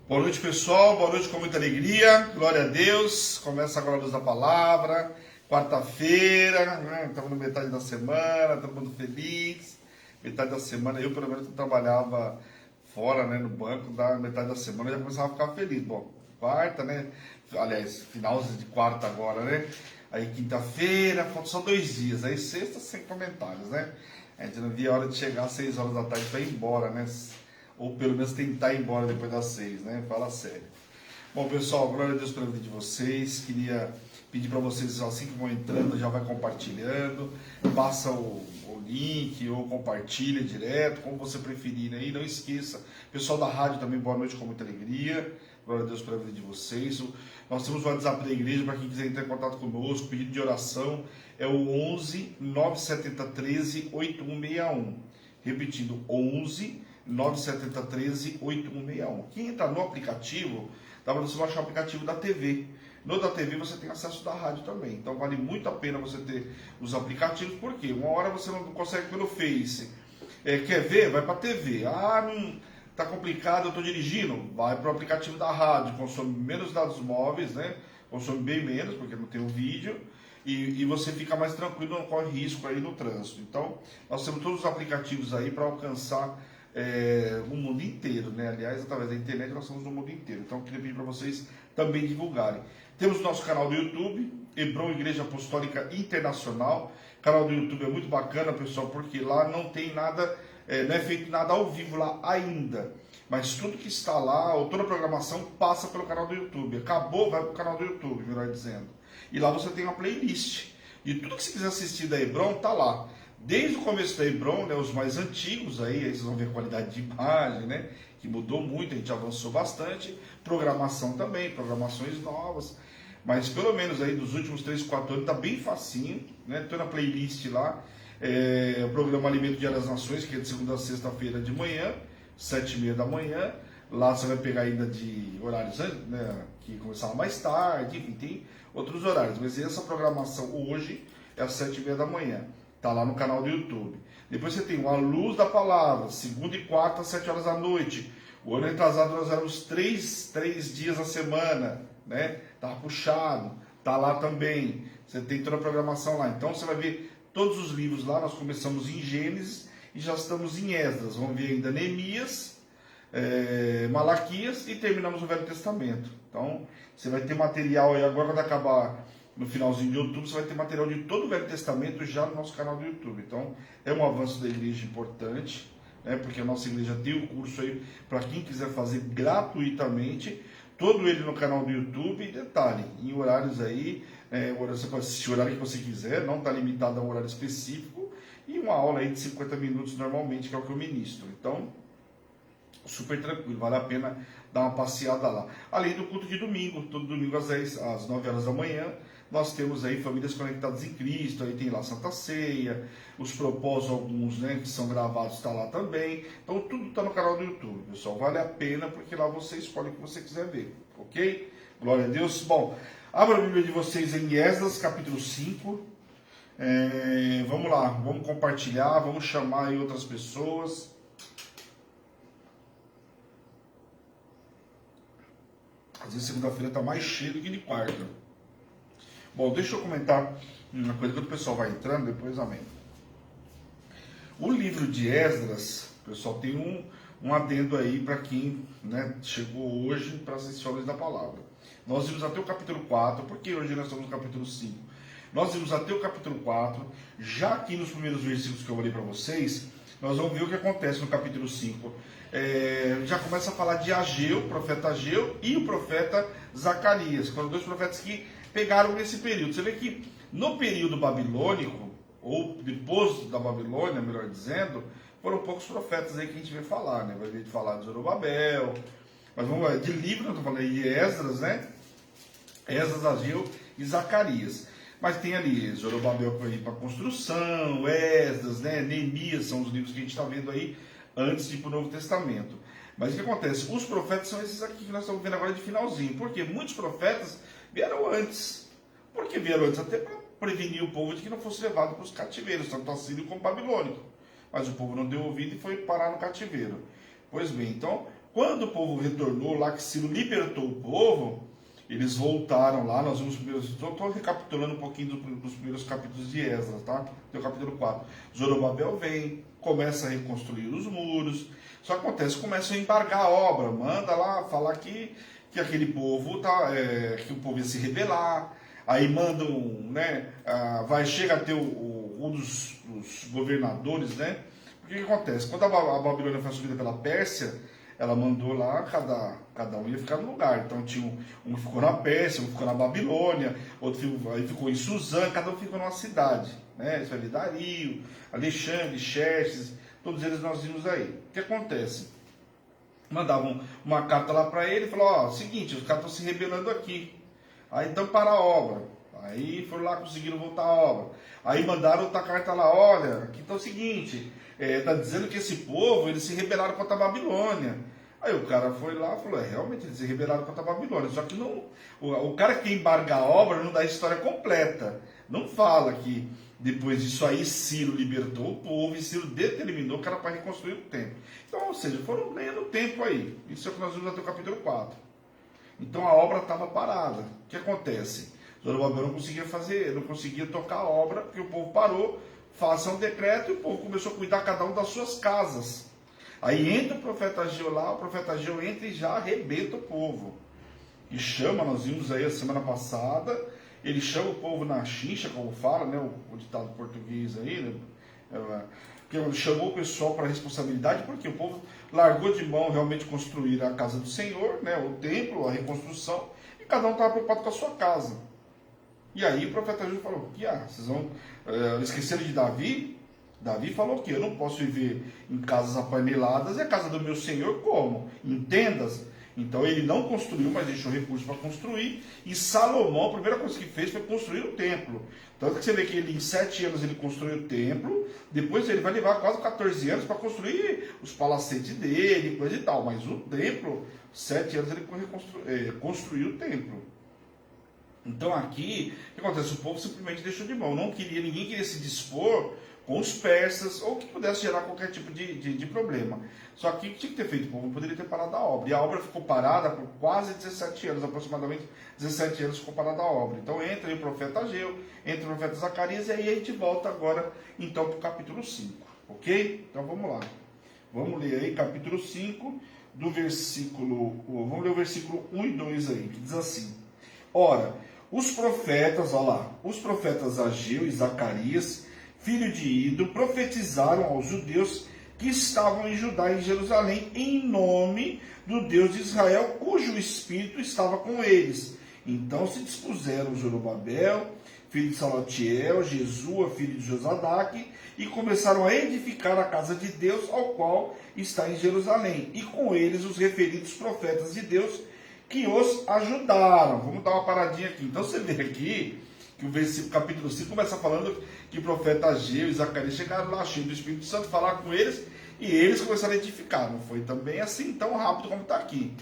Boa noite, pessoal. Boa noite com muita alegria. Glória a Deus. Começa agora a luz da palavra. Quarta-feira, né? Estamos na metade da semana, todo mundo feliz. Metade da semana, eu pelo menos trabalhava fora, né, no banco, da metade da semana eu já começava a ficar feliz. Bom, quarta, né? Aliás, final de quarta agora, né? Aí quinta-feira, faltam só 2 dias. Aí sexta, sem comentários, né? A gente não via a hora de chegar às 6 horas da tarde para ir embora, né? Ou pelo menos tentar ir embora depois das 6, né? Fala sério. Bom, pessoal, glória a Deus pela vida de vocês. Queria pedir para vocês, assim que vão entrando, já vai compartilhando, passa o link ou compartilha direto, como você preferir aí. Não esqueça, pessoal da rádio também, boa noite com muita alegria. Glória a Deus pela vida de vocês. Nós temos o WhatsApp da igreja para quem quiser entrar em contato conosco, pedido de oração é o 11 970 13 8161. Repetindo, 11 970 13 8161. Quem entrar no aplicativo, dá para você baixar o aplicativo da TV. No da TV você tem acesso da rádio também. Então vale muito a pena você ter os aplicativos, porque uma hora você não consegue pelo Face. Quer ver? Vai para a TV. Não tá complicado, eu estou dirigindo. Vai para o aplicativo da rádio, consome menos dados móveis, né? Consome bem menos, porque não tem o vídeo. E você fica mais tranquilo, não corre risco aí no trânsito. Então, nós temos todos os aplicativos aí para alcançar o mundo inteiro, né? Aliás, através da internet nós estamos no mundo inteiro. Então, eu queria pedir para vocês também divulgarem. Temos o nosso canal do YouTube, Hebron Igreja Apostólica Internacional. O canal do YouTube é muito bacana, pessoal, porque lá não tem nada, não é feito nada ao vivo lá ainda. Mas tudo que está lá, ou toda a programação, passa pelo canal do YouTube. Acabou, vai para o canal do YouTube, melhor dizendo. E lá você tem uma playlist. E tudo que você quiser assistir da Hebron está lá. Desde o começo da Hebron, né, os mais antigos, aí vocês vão ver a qualidade de imagem, né, que mudou muito, a gente avançou bastante. Programação também, programações novas. Mas pelo menos aí dos últimos 3, 4 anos está bem facinho, né? Estou na playlist lá. O programa Alimento Diário das Nações, que é de segunda a sexta-feira de manhã, 7h30 da manhã. Lá você vai pegar ainda de horários, né, que começavam mais tarde, enfim, tem outros horários. Mas essa programação hoje é às 7h30 da manhã. Está lá no canal do YouTube. Depois você tem A Luz da Palavra, segunda e quarta, às 7 horas da noite. O ano retrasado nós éramos 3 dias na semana, né? Tá puxado, tá lá também. Você tem toda a programação lá. Então você vai ver todos os livros lá. Nós começamos em Gênesis e já estamos em Esdras. Vamos ver ainda Neemias, Malaquias e terminamos o Velho Testamento. Então você vai ter material aí agora quando acabar. No finalzinho de outubro, você vai ter material de todo o Velho Testamento já no nosso canal do YouTube. Então, é um avanço da igreja importante, né? Porque a nossa igreja tem o curso aí para quem quiser fazer gratuitamente, todo ele no canal do YouTube. E detalhe, em horários aí, você pode assistir o horário que você quiser, não está limitado a um horário específico, e uma aula aí de 50 minutos normalmente, que é o que eu ministro. Então, super tranquilo, vale a pena dar uma passeada lá. Além do culto de domingo, todo domingo às 9 horas da manhã, nós temos aí Famílias Conectadas em Cristo, aí tem lá Santa Ceia, os propósitos, alguns, né, que são gravados, está lá também. Então tudo está no canal do YouTube, pessoal, vale a pena, porque lá você escolhe o que você quiser ver, ok? Glória a Deus. Bom, abra a Bíblia de vocês em Esdras, capítulo 5. Vamos lá, vamos compartilhar, vamos chamar aí outras pessoas. Às vezes segunda-feira está mais cheio do que de quarta. Bom, deixa eu comentar uma coisa que o pessoal vai entrando, depois amém. O livro de Esdras, pessoal, tem um adendo aí para quem, né, chegou hoje para assistir a luz da palavra. Nós vimos até o capítulo 4, porque hoje nós estamos no capítulo 5. Nós vimos até o capítulo 4, já aqui nos primeiros versículos que eu olhei para vocês, nós vamos ver o que acontece no capítulo 5. Já começa a falar de Ageu, o profeta Ageu, e o profeta Zacarias, que foram 2 profetas que pegaram nesse período. Você vê que no período babilônico, ou depois da Babilônia, melhor dizendo, foram poucos profetas aí que a gente vê falar, né? Vai ver de falar de Zorobabel, mas vamos ver, de livro, eu estou falando aí de Esdras, né? Esdras, Ageu e Zacarias. Mas tem ali Zorobabel para construção, Esdras, né? Neemias, são os livros que a gente está vendo aí antes de ir para o Novo Testamento. Mas o que acontece? Os profetas são esses aqui que nós estamos vendo agora de finalzinho. Porque muitos profetas vieram antes. Por que vieram antes? Até para prevenir o povo de que não fosse levado para os cativeiros, tanto assírio como babilônico. Mas o povo não deu ouvido e foi parar no cativeiro. Pois bem, então, Quando o povo retornou lá, que Ciro libertou o povo, eles voltaram lá, nós vimos os primeiros, estou recapitulando um pouquinho dos primeiros capítulos de Esdras, tá? Tem o capítulo 4. Zorobabel vem, começa a reconstruir os muros, só acontece, começa a embargar a obra, manda lá falar que aquele povo, que o povo ia se rebelar, aí mandam, né, chega a ter um dos governadores, né? O que acontece? Quando a Babilônia foi assumida pela Pérsia, ela mandou lá, cada um ia ficar no lugar. Então tinha um que ficou na Pérsia, um ficou na Babilônia, outro ficou em Suzã, cada um ficou numa cidade. Né? Isso ali, Dario, Alexandre, Xerxes, todos eles nós vimos aí. O que acontece? Mandavam uma carta lá para ele e falou, ó, seguinte, os caras estão se rebelando aqui. Aí então para a obra. Aí foram lá, conseguiram voltar à obra. Aí mandaram outra carta lá, olha, aqui está o seguinte, está dizendo que esse povo, eles se rebelaram contra a Babilônia. Aí o cara foi lá e falou, realmente eles se rebelaram contra a Babilônia. Só que não, o cara que embarga a obra não dá a história completa. Não fala que depois disso aí Ciro libertou o povo e Ciro determinou que era para reconstruir o templo. Então, ou seja, foram ganhando tempo aí. Isso é o que nós vimos até o capítulo 4. Então a obra estava parada. O que acontece? Zorobabel não conseguia tocar a obra, porque o povo parou, faça um decreto e o povo começou a cuidar cada um das suas casas. Aí entra o profeta Ageu lá, o profeta Ageu entra e já arrebenta o povo. E chama, nós vimos aí a semana passada, ele chama o povo na chincha, como fala, né, o ditado português aí, né, que ele chamou o pessoal para a responsabilidade, porque o povo largou de mão realmente construir a casa do Senhor, né, o templo, a reconstrução, e cada um estava preocupado com a sua casa. E aí o profeta Ageu falou, vocês vão esquecer de Davi? Davi falou que eu não posso viver em casas apaneladas, e a casa do meu Senhor como? Em tendas? Então ele não construiu, mas deixou recursos para construir. E Salomão, a primeira coisa que fez foi construir o templo. Tanto que você vê que ele, em 7 anos ele construiu o templo, depois ele vai levar quase 14 anos para construir os palacetes dele, coisa e tal. Mas o templo, 7 anos ele construiu o templo. Então aqui, o que acontece? O povo simplesmente deixou de mão. Ninguém queria se dispor com os persas, ou que pudesse gerar qualquer tipo de problema. Só que o que tinha que ter feito? O povo poderia ter parado a obra. E a obra ficou parada por quase 17 anos, aproximadamente 17 anos ficou parada a obra. Então entra aí o profeta Ageu, entra o profeta Zacarias, e aí a gente volta agora, então, para o capítulo 5. Ok? Então vamos lá. Vamos ler aí, capítulo 5, vamos ler o versículo 1 e 2 aí, que diz assim. Ora, os profetas Ageu e Zacarias, filho de Ido, profetizaram aos judeus que estavam em Judá e em Jerusalém, em nome do Deus de Israel, cujo espírito estava com eles. Então se dispuseram Zorobabel, filho de Salatiel, Jesua, filho de Josadaque, e começaram a edificar a casa de Deus, ao qual está em Jerusalém, e com eles os referidos profetas de Deus, que os ajudaram. Vamos dar uma paradinha aqui. Então você vê aqui que o versículo, capítulo 5 começa falando que o profeta Ageu e Zacarias chegaram lá, cheios do Espírito Santo, falaram com eles, e eles começaram a edificar. Não foi também assim tão rápido como está aqui.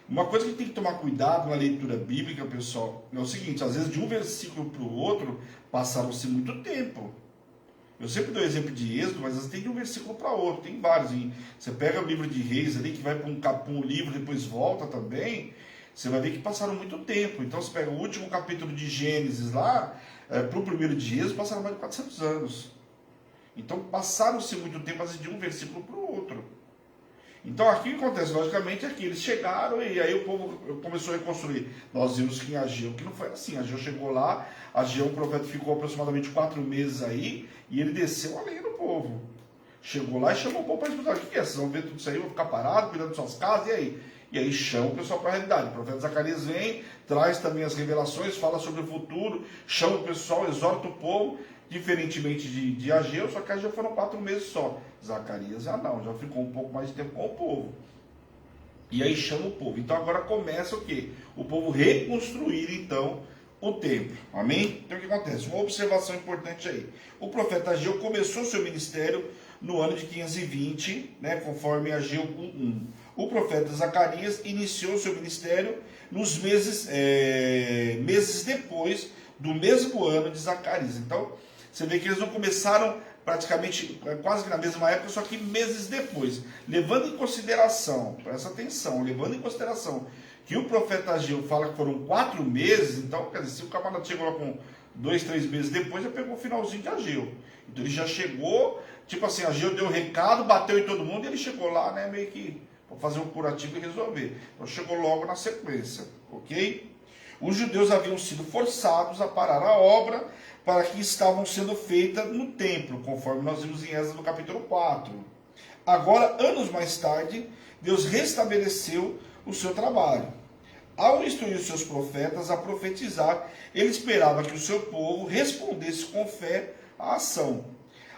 Uma coisa que tem que tomar cuidado na leitura bíblica, pessoal, é o seguinte: às vezes de um versículo para o outro passaram-se muito tempo. Eu sempre dou exemplo de Êxodo, mas às vezes tem de um versículo para outro, tem vários. Você pega o livro de Reis ali, que vai para um livro, depois volta também, você vai ver que passaram muito tempo. Então você pega o último capítulo de Gênesis lá, para o primeiro de Êxodo, passaram mais de 400 anos. Então passaram-se muito tempo, às vezes de um versículo para o outro. Então aqui o que acontece, logicamente, é que eles chegaram e aí o povo começou a reconstruir. Nós vimos que em Ageu, que não foi assim. Ageu chegou lá, Ageu, o profeta, ficou aproximadamente 4 meses aí, e ele desceu a lenha do povo. Chegou lá e chamou o povo para escutar. O que é? Vocês vão ver tudo isso aí, vão ficar parados, cuidando de suas casas, e aí? E aí chama o pessoal para a realidade. O profeta Zacarias vem, traz também as revelações, fala sobre o futuro, chama o pessoal, exorta o povo, diferentemente de Ageu, só que Ageu foram 4 meses só. Zacarias já não, já ficou um pouco mais de tempo com o povo. E aí chama o povo. Então agora começa o quê? O povo reconstruir então o templo. Amém? Então o que acontece? Uma observação importante aí. O profeta Ageu começou seu ministério no ano de 520, né, conforme Ageu 1:1. O profeta Zacarias iniciou seu ministério nos meses depois do mesmo ano de Zacarias. Então, você vê que eles não começaram praticamente quase que na mesma época, só que meses depois. Levando em consideração, presta atenção, levando em consideração que o profeta Ageu fala que foram 4 meses, então, quer dizer, se o camarada chegou lá com 2, 3 meses depois, já pegou o finalzinho de Ageu. Então ele já chegou, tipo assim, Ageu deu o recado, bateu em todo mundo, e ele chegou lá, né, meio que para fazer um curativo e resolver. Então chegou logo na sequência, ok? Os judeus haviam sido forçados a parar a obra para que estavam sendo feitas no templo, conforme nós vimos em Esdras no capítulo 4. Agora, anos mais tarde, Deus restabeleceu o seu trabalho. Ao instruir os seus profetas a profetizar, ele esperava que o seu povo respondesse com fé à ação.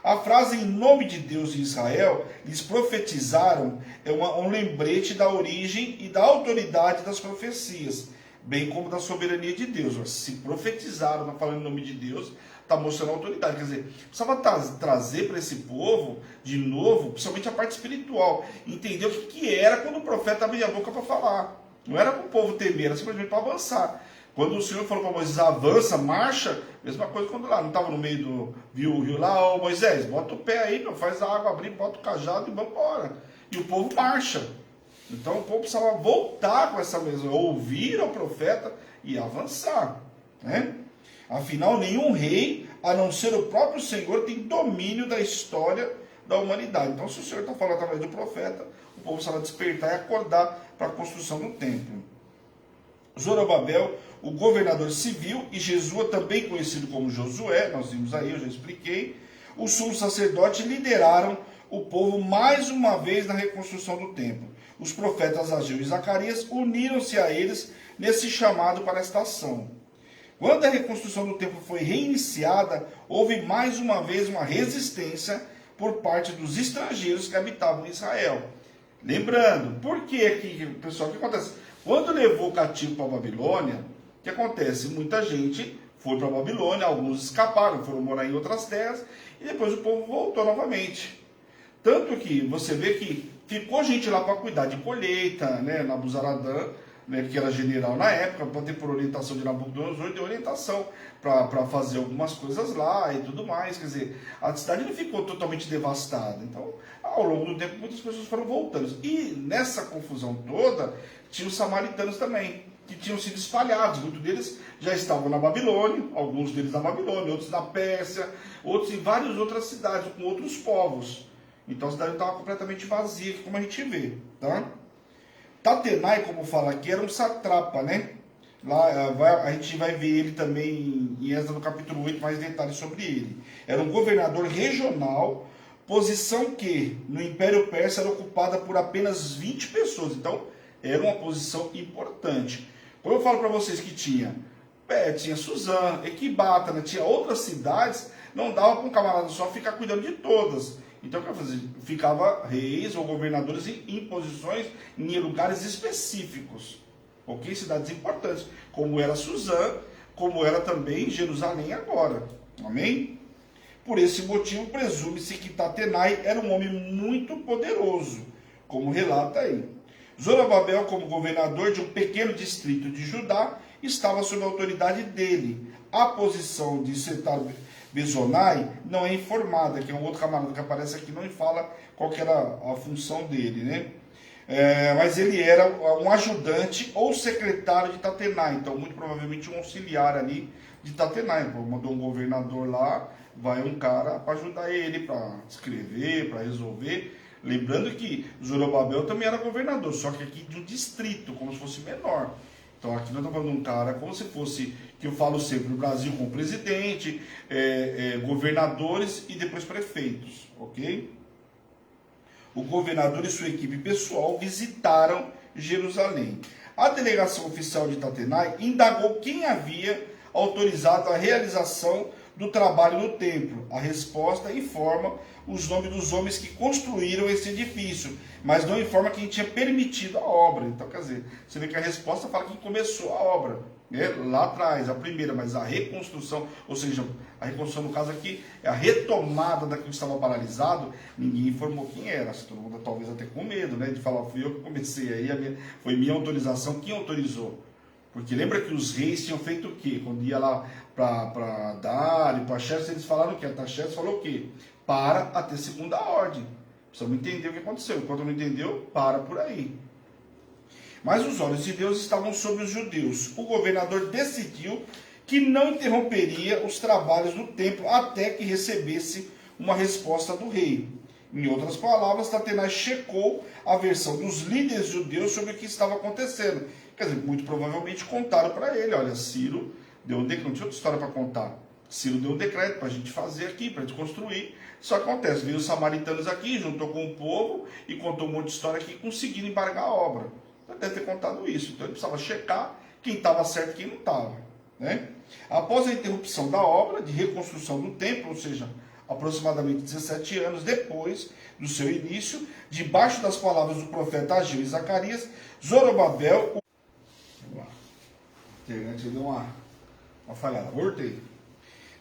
A frase em nome de Deus e Israel, lhes profetizaram, é um lembrete da origem e da autoridade das profecias, bem como da soberania de Deus. Se profetizaram, não falando em nome de Deus, está mostrando a autoridade. Quer dizer, precisava trazer para esse povo, de novo, principalmente a parte espiritual, entender o que era quando o profeta abria a boca para falar. Não era para o povo temer, era simplesmente para avançar. Quando o Senhor falou para Moisés, avança, marcha, mesma coisa quando lá, não estava no meio do, viu o rio lá, ô Moisés, bota o pé aí, faz a água abrir, bota o cajado e vamos embora. E o povo marcha. Então o povo precisava voltar com essa mesma, ouvir ao profeta e avançar, né? Afinal, nenhum rei, a não ser o próprio Senhor, tem domínio da história da humanidade. Então, se o Senhor está falando através do profeta, o povo precisava despertar e acordar para a construção do templo. Zorobabel, o governador civil, e Jesua, também conhecido como Josué, nós vimos aí, eu já expliquei, o sumo sacerdote lideraram o povo mais uma vez na reconstrução do templo. Os profetas Ageu e Zacarias uniram-se a eles nesse chamado para esta ação. Quando a reconstrução do templo foi reiniciada, houve mais uma vez uma resistência por parte dos estrangeiros que habitavam Israel. Lembrando, por que aqui, pessoal, o que acontece? Quando levou o cativo para a Babilônia, o que acontece? Muita gente foi para a Babilônia, alguns escaparam, foram morar em outras terras, e depois o povo voltou novamente. Tanto que você vê que ficou gente lá para cuidar de colheita, né? Nabuzaradã, né, que era general na época, para ter por orientação de Nabucodonosor, deu orientação para fazer algumas coisas lá e tudo mais. Quer dizer, a cidade não ficou totalmente devastada. Então, ao longo do tempo, muitas pessoas foram voltando. E nessa confusão toda, tinha os samaritanos também, que tinham sido espalhados. Muitos deles já estavam na Babilônia, alguns deles na Babilônia, outros na Pérsia, outros em várias outras cidades, com outros povos. Então a cidade estava completamente vazia, como a gente vê, tá? Tatenai, como fala aqui, era um satrapa, né? Lá a gente vai ver ele também em Esdras no capítulo 8, mais detalhes sobre ele. Era um governador regional, posição que no Império Persa era ocupada por apenas 20 pessoas. Então, era uma posição importante. Como eu falo para vocês que tinha Suzã, Equibata, tinha outras cidades, não dava para um camarada só ficar cuidando de todas. Então, o que eu fazia? Ficava reis ou governadores em posições, em lugares específicos. Ok? Cidades importantes, como era Suzã, como era também Jerusalém agora. Amém? Por esse motivo, presume-se que Tatenai era um homem muito poderoso, como relata aí. Zorobabel, como governador de um pequeno distrito de Judá, estava sob a autoridade dele. A posição de Setar-Bezonai não é informada, que é um outro camarada que aparece aqui, não fala qual que era a função dele, né? Mas ele era um ajudante ou secretário de Tatenai, então muito provavelmente um auxiliar ali de Tatenai. Mandou um governador lá, vai um cara para ajudar ele, para escrever, para resolver. Lembrando que Zorobabel também era governador, só que aqui de um distrito, como se fosse menor. Então aqui nós estamos falando de um cara como se fosse, que eu falo sempre, no Brasil com presidente, governadores e depois prefeitos, ok? O governador e sua equipe pessoal visitaram Jerusalém. A delegação oficial de Tatenai indagou quem havia autorizado a realização do trabalho no templo. A resposta informa os nomes dos homens que construíram esse edifício, mas não informa quem tinha permitido a obra. Então, quer dizer, você vê que a resposta fala quem começou a obra, né? Lá atrás, a primeira, mas a reconstrução, ou seja, a reconstrução no caso aqui é a retomada daquilo que estava paralisado, ninguém informou quem era. Todo mundo talvez até com medo, né, de falar, fui eu que comecei, aí foi minha autorização, quem autorizou? Porque lembra que os reis tinham feito o quê? Quando ia lá para Dário, para Xerxes, eles falaram o quê? Artaxerxes falou o quê? para a ter segunda ordem. Precisamos entender o que aconteceu. Enquanto não entendeu, para por aí. Mas os olhos de Deus estavam sobre os judeus. O governador decidiu que não interromperia os trabalhos do templo até que recebesse uma resposta do rei. Em outras palavras, Tatenai checou a versão dos líderes judeus sobre o que estava acontecendo. Quer dizer, muito provavelmente contaram para ele, olha, Ciro deu um decreto, não tinha outra história para contar. Ciro deu um decreto para a gente fazer aqui, para a gente construir. Isso acontece, veio os samaritanos aqui, juntou com o povo e contou um monte de história aqui e conseguiram embargar a obra. Então, deve ter contado isso. Então ele precisava checar quem estava certo e quem não estava. Né? Após a interrupção da obra de reconstrução do templo, ou seja, aproximadamente 17 anos depois do seu início, debaixo das palavras do profeta Ageu e Zacarias, Zorobabel... A internet deu uma falhada, voltei.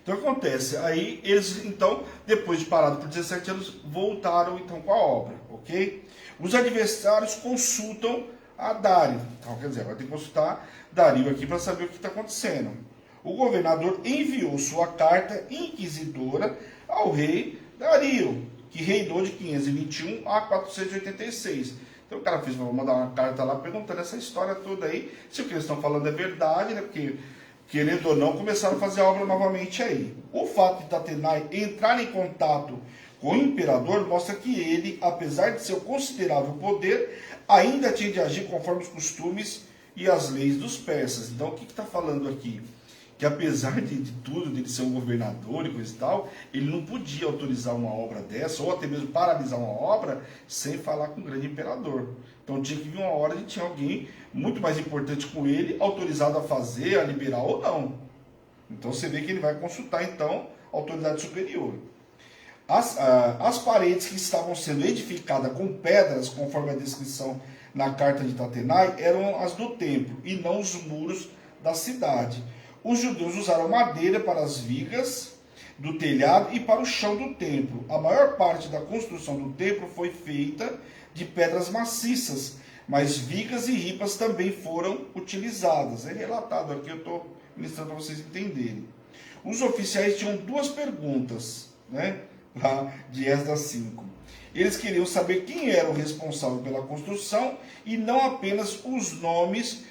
Então acontece, aí eles então, depois de parado por 17 anos, voltaram então com a obra, ok? Os adversários consultam a Dário, então quer dizer, vai ter que consultar Dario aqui para saber o que está acontecendo. O governador enviou sua carta inquisidora ao rei Dario, que reinou de 521 a 486. Então o cara fez, vou mandar uma carta lá perguntando essa história toda aí, se o que eles estão falando é verdade, né? Porque, querendo ou não, começaram a fazer a obra novamente aí. O fato de Tatenai entrar em contato com o imperador mostra que ele, apesar de seu considerável poder, ainda tinha de agir conforme os costumes e as leis dos persas. Então o que está falando aqui? Que apesar de tudo, de ele ser um governador e coisa e tal, ele não podia autorizar uma obra dessa, ou até mesmo paralisar uma obra, sem falar com o grande imperador. Então tinha que vir uma hora de tinha alguém muito mais importante com ele, autorizado a fazer, a liberar ou não. Então você vê que ele vai consultar então a autoridade superior. As paredes que estavam sendo edificadas com pedras, conforme a descrição na carta de Tatenai, eram as do templo e não os muros da cidade. Os judeus usaram madeira para as vigas do telhado e para o chão do templo. A maior parte da construção do templo foi feita de pedras maciças, mas vigas e ripas também foram utilizadas. É relatado aqui, eu estou ministrando para vocês entenderem. Os oficiais tinham duas perguntas, né, lá de Esdras 5. Eles queriam saber quem era o responsável pela construção e não apenas os nomes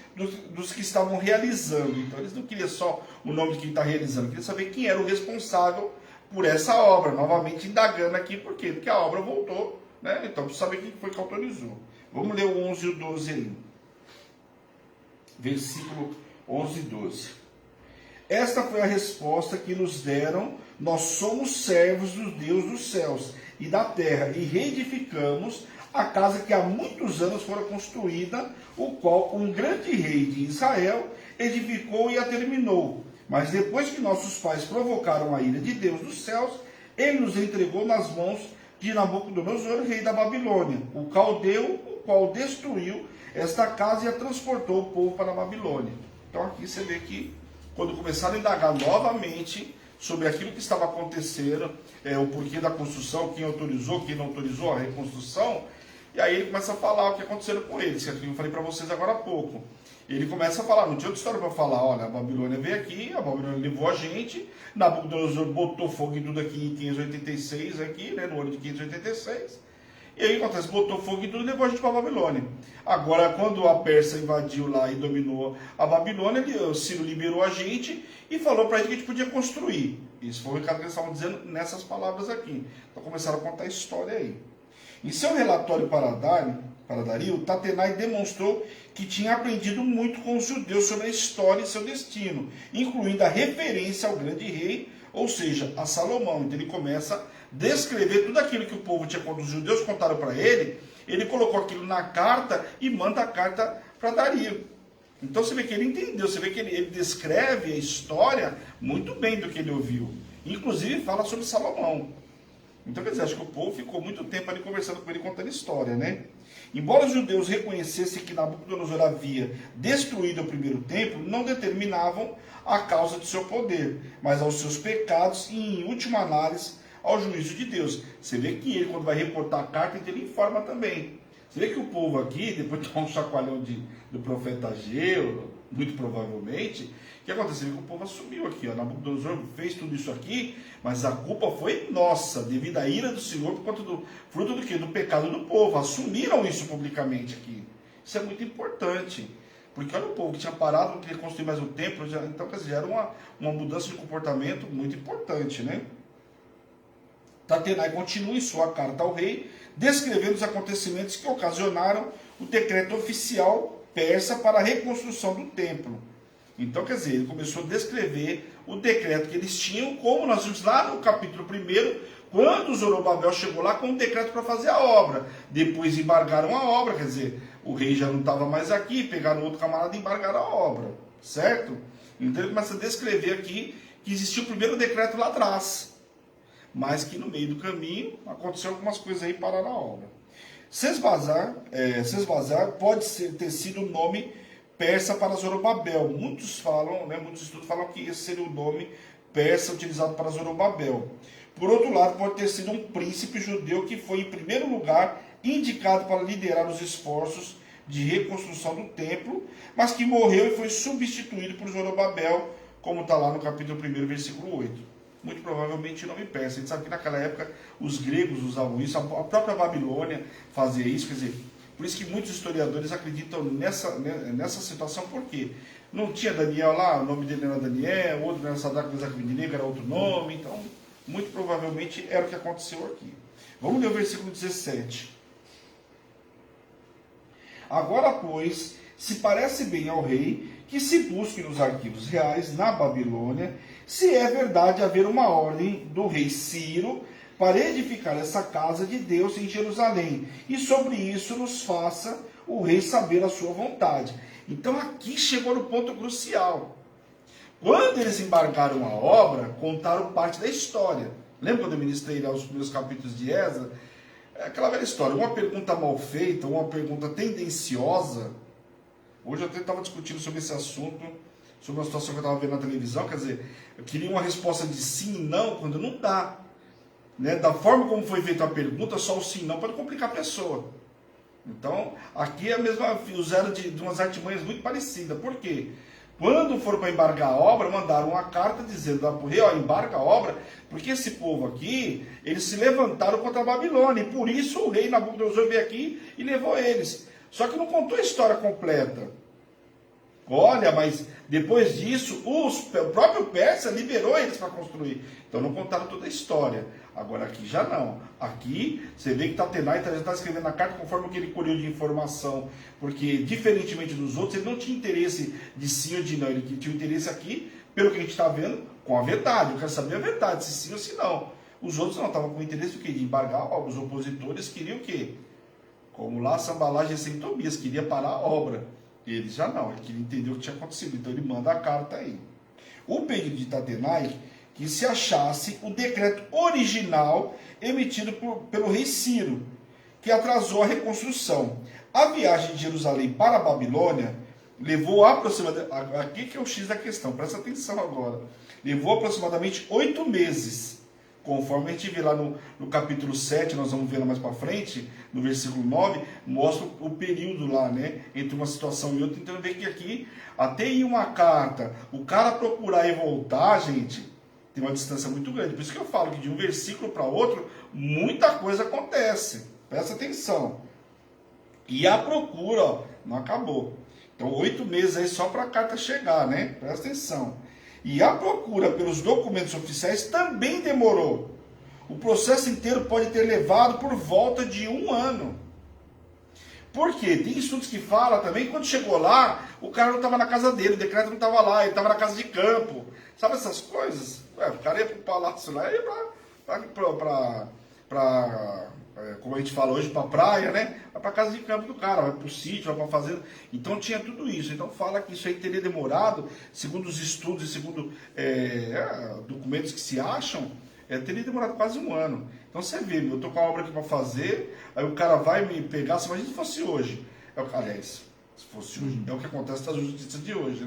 dos que estavam realizando. Então eles não queriam só o nome de quem está realizando, queriam saber quem era o responsável por essa obra. Novamente indagando aqui, por quê? Porque a obra voltou, né? Então precisa saber quem foi que autorizou. Vamos ler o 11 e o 12 aí. Versículo 11 e 12. Esta foi a resposta que nos deram: nós somos servos do Deus dos céus e da terra, e reedificamos a casa que há muitos anos fora construída, o qual um grande rei de Israel edificou e a terminou. Mas depois que nossos pais provocaram a ira de Deus dos céus, ele nos entregou nas mãos de Nabucodonosor, rei da Babilônia, o caldeu, o qual destruiu esta casa e a transportou o povo para a Babilônia. Então aqui você vê que quando começaram a indagar novamente sobre aquilo que estava acontecendo, o porquê da construção, quem autorizou, quem não autorizou a reconstrução, e aí ele começa a falar o que aconteceu com eles, que eu falei para vocês agora há pouco. Ele começa a falar, não tinha outra história para falar, olha, a Babilônia veio aqui, a Babilônia levou a gente, Nabucodonosor botou fogo em tudo aqui em 586, aqui, né, no ano de 586, e aí acontece, botou fogo em tudo e levou a gente para a Babilônia. Agora, quando a Pérsia invadiu lá e dominou a Babilônia, o Ciro liberou a gente e falou para a gente que a gente podia construir. Isso foi o recado que eles estavam dizendo nessas palavras aqui. Então começaram a contar a história aí. Em seu relatório para Dario, Tatenai demonstrou que tinha aprendido muito com os judeus sobre a história e seu destino, incluindo a referência ao grande rei, ou seja, a Salomão. Então ele começa a descrever tudo aquilo que o povo tinha, quando os judeus contaram para ele, ele colocou aquilo na carta e manda a carta para Dario. Então você vê que ele entendeu, você vê que ele descreve a história muito bem do que ele ouviu. Inclusive fala sobre Salomão. Então, quer dizer, acho que o povo ficou muito tempo ali conversando com ele, contando história, né? Embora os judeus reconhecessem que Nabucodonosor havia destruído o primeiro templo, não determinavam a causa de seu poder, mas aos seus pecados e, em última análise, ao juízo de Deus. Você vê que ele, quando vai reportar a carta, ele informa também. Você vê que o povo aqui, depois de tomar um chacoalhão do profeta Ageu, muito provavelmente, o que aconteceu? Que o povo assumiu aqui, ó, Nabucodonosor fez tudo isso aqui, mas a culpa foi nossa, devido à ira do Senhor, por conta do fruto do quê? Do pecado do povo. Assumiram isso publicamente aqui. Isso é muito importante. Porque olha o povo que tinha parado, não queria construir mais um templo, então quer dizer, era uma mudança de comportamento muito importante, né? Tatenai continua em sua carta ao rei, descrevendo os acontecimentos que ocasionaram o decreto oficial persa para a reconstrução do templo. Então, quer dizer, ele começou a descrever o decreto que eles tinham, como nós vimos lá no capítulo 1, quando Zorobabel chegou lá com um decreto para fazer a obra. Depois embargaram a obra, quer dizer, o rei já não estava mais aqui, pegaram outro camarada e embargaram a obra, certo? Então ele começa a descrever aqui que existiu o primeiro decreto lá atrás, mas que no meio do caminho aconteceu algumas coisas aí para a obra. Sesbazar pode ter sido o nome persa para Zorobabel. Muitos falam, muitos estudos falam que esse seria o nome persa utilizado para Zorobabel. Por outro lado, pode ter sido um príncipe judeu que foi, em primeiro lugar, indicado para liderar os esforços de reconstrução do templo, mas que morreu e foi substituído por Zorobabel, como está lá no capítulo 1, versículo 8. Muito provavelmente nome persa. A gente sabe que naquela época os gregos usavam isso, a própria Babilônia fazia isso, quer dizer, por isso que muitos historiadores acreditam nessa situação, porque não tinha Daniel lá, o nome dele era Daniel, outro não era Sadraque, Mesaque e Abednego, era outro nome, então muito provavelmente era o que aconteceu aqui. Vamos ler o versículo 17. Agora, pois, se parece bem ao rei que se busque nos arquivos reais na Babilônia, se é verdade haver uma ordem do rei Ciro para edificar essa casa de Deus em Jerusalém, e sobre isso nos faça o rei saber a sua vontade. Então aqui chegou no ponto crucial. Quando eles embargaram a obra, contaram parte da história. Lembra quando eu ministrei lá os primeiros capítulos de Esdras? É aquela velha história, uma pergunta mal feita, uma pergunta tendenciosa. Hoje eu até estava discutindo sobre esse assunto, sobre uma situação que eu estava vendo na televisão, quer dizer, eu queria uma resposta de sim e não, quando não dá. Da forma como foi feita a pergunta, só o sim e não pode complicar a pessoa. Então, aqui é a mesma, usaram de umas artimanhas muito parecidas. Por quê? Quando foram para embargar a obra, mandaram uma carta dizendo para o rei, embarga a obra, porque esse povo aqui, eles se levantaram contra a Babilônia, e por isso o rei Nabucodonosor veio aqui e levou eles. Só que não contou a história completa. Olha, mas depois disso, o próprio Persa liberou eles para construir. Então não contaram toda a história. Agora aqui já não. Aqui você vê que Tatenai já está escrevendo a carta conforme o que ele colheu de informação. Porque, diferentemente dos outros, ele não tinha interesse de sim ou de não. Ele tinha interesse aqui, pelo que a gente está vendo, com a verdade. Eu quero saber a verdade, se sim ou se não. Os outros não estavam com interesse do quê? De embargar. Os opositores queriam o quê? Como lá, Sambalá, Gesem e Tobias, queria parar a obra. Ele já não, ele queria entender o que tinha acontecido. Então ele manda a carta aí. O pedido de Tatenai, que se achasse o decreto original emitido pelo rei Ciro, que atrasou a reconstrução. A viagem de Jerusalém para a Babilônia levou aproximadamente... Aqui que é o X da questão, presta atenção agora. Levou aproximadamente 8 meses. Conforme a gente vê lá no capítulo 7, nós vamos ver mais para frente, no versículo 9, mostra o período lá, entre uma situação e outra. Então, vê que aqui, até ir uma carta, o cara procurar e voltar, gente, tem uma distância muito grande. Por isso que eu falo que de um versículo para outro, muita coisa acontece. Presta atenção. E a procura, não acabou. Então, 8 meses aí só para a carta chegar, Presta atenção. E a procura pelos documentos oficiais também demorou. O processo inteiro pode ter levado por volta de 1 ano. Por quê? Tem estudos que falam também que quando chegou lá, o cara não estava na casa dele, o decreto não estava lá, ele estava na casa de campo. Sabe essas coisas? O cara ia para o palácio lá e ia como a gente fala hoje, para a praia, vai para a casa de campo do cara, vai para o sítio, vai para a fazenda. Então tinha tudo isso. Então fala que isso aí teria demorado, segundo os estudos e segundo documentos que se acham, teria demorado quase 1 ano. Então você vê, eu estou com a obra aqui para fazer, aí o cara vai me pegar, se imagina se fosse hoje. Aliás, se fosse hoje, é o que acontece nas justiças de hoje,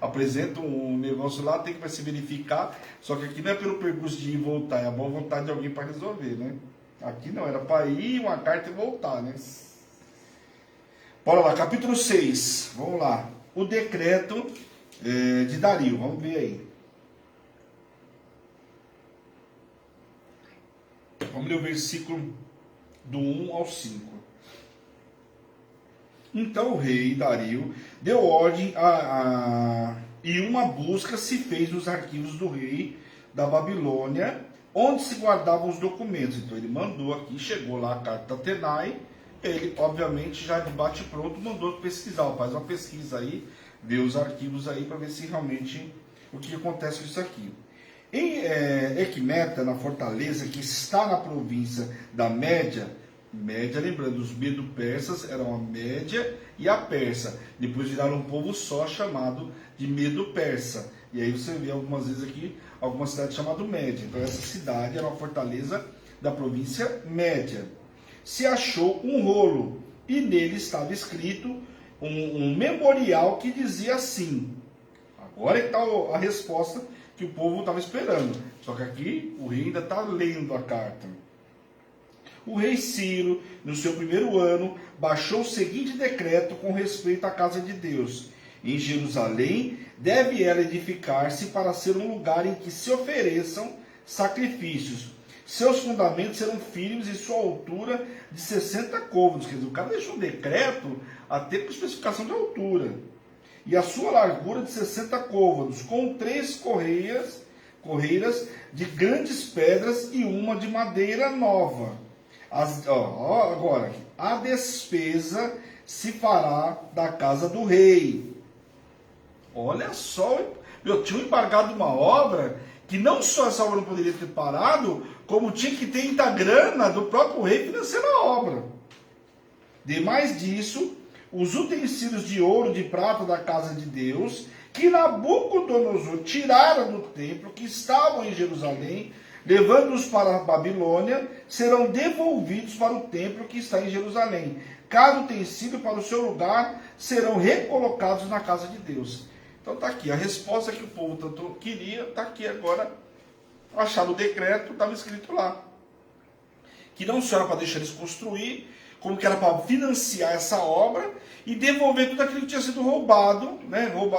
Apresenta um negócio lá, tem que vai se verificar, só que aqui não é pelo percurso de ir e voltar, é a boa vontade de alguém para resolver, Aqui não, era para ir, uma carta e voltar, Bora lá, capítulo 6. Vamos lá. O decreto de Dario. Vamos ver aí. Vamos ler o versículo do 1 ao 5. Então o rei Dario deu ordem e uma busca se fez nos arquivos do rei da Babilônia, onde se guardavam os documentos. Então ele mandou aqui, chegou lá a carta Tenai, ele obviamente já de bate pronto mandou pesquisar, faz uma pesquisa aí, vê os arquivos aí para ver se realmente o que acontece com isso aqui. Em Equimeta, na fortaleza que está na província da Média, lembrando, os medo-persas eram a Média e a Persa. Depois viraram um povo só chamado de Medo-Persa. E aí você vê algumas vezes aqui, alguma cidade chamada Média. Então essa cidade era uma fortaleza da província Média. Se achou um rolo e nele estava escrito um memorial que dizia assim. Agora está a resposta que o povo estava esperando. Só que aqui o rei ainda está lendo a carta. O rei Ciro, no seu primeiro ano, baixou o seguinte decreto com respeito à casa de Deus. Em Jerusalém, deve ela edificar-se para ser um lugar em que se ofereçam sacrifícios. Seus fundamentos serão firmes e sua altura de 60 côvados. Quer dizer, o cara deixou um decreto até com especificação de altura. E a sua largura de 60 côvados, com 3 correiras de grandes pedras e uma de madeira nova. Agora, a despesa se fará da casa do rei. Olha só, tinha embargado uma obra que não só essa obra não poderia ter parado, como tinha que ter ainda grana do próprio rei financiando a obra. Demais disso, os utensílios de ouro e de prata da casa de Deus, que Nabucodonosor tirara do templo, que estavam em Jerusalém, levando-os para a Babilônia, serão devolvidos para o templo que está em Jerusalém. Cada utensílio para o seu lugar serão recolocados na casa de Deus. Então está aqui, a resposta que o povo tanto queria, está aqui agora, acharam o decreto, estava escrito lá. Que não só era para deixar eles construir, como que era para financiar essa obra e devolver tudo aquilo que tinha sido roubado,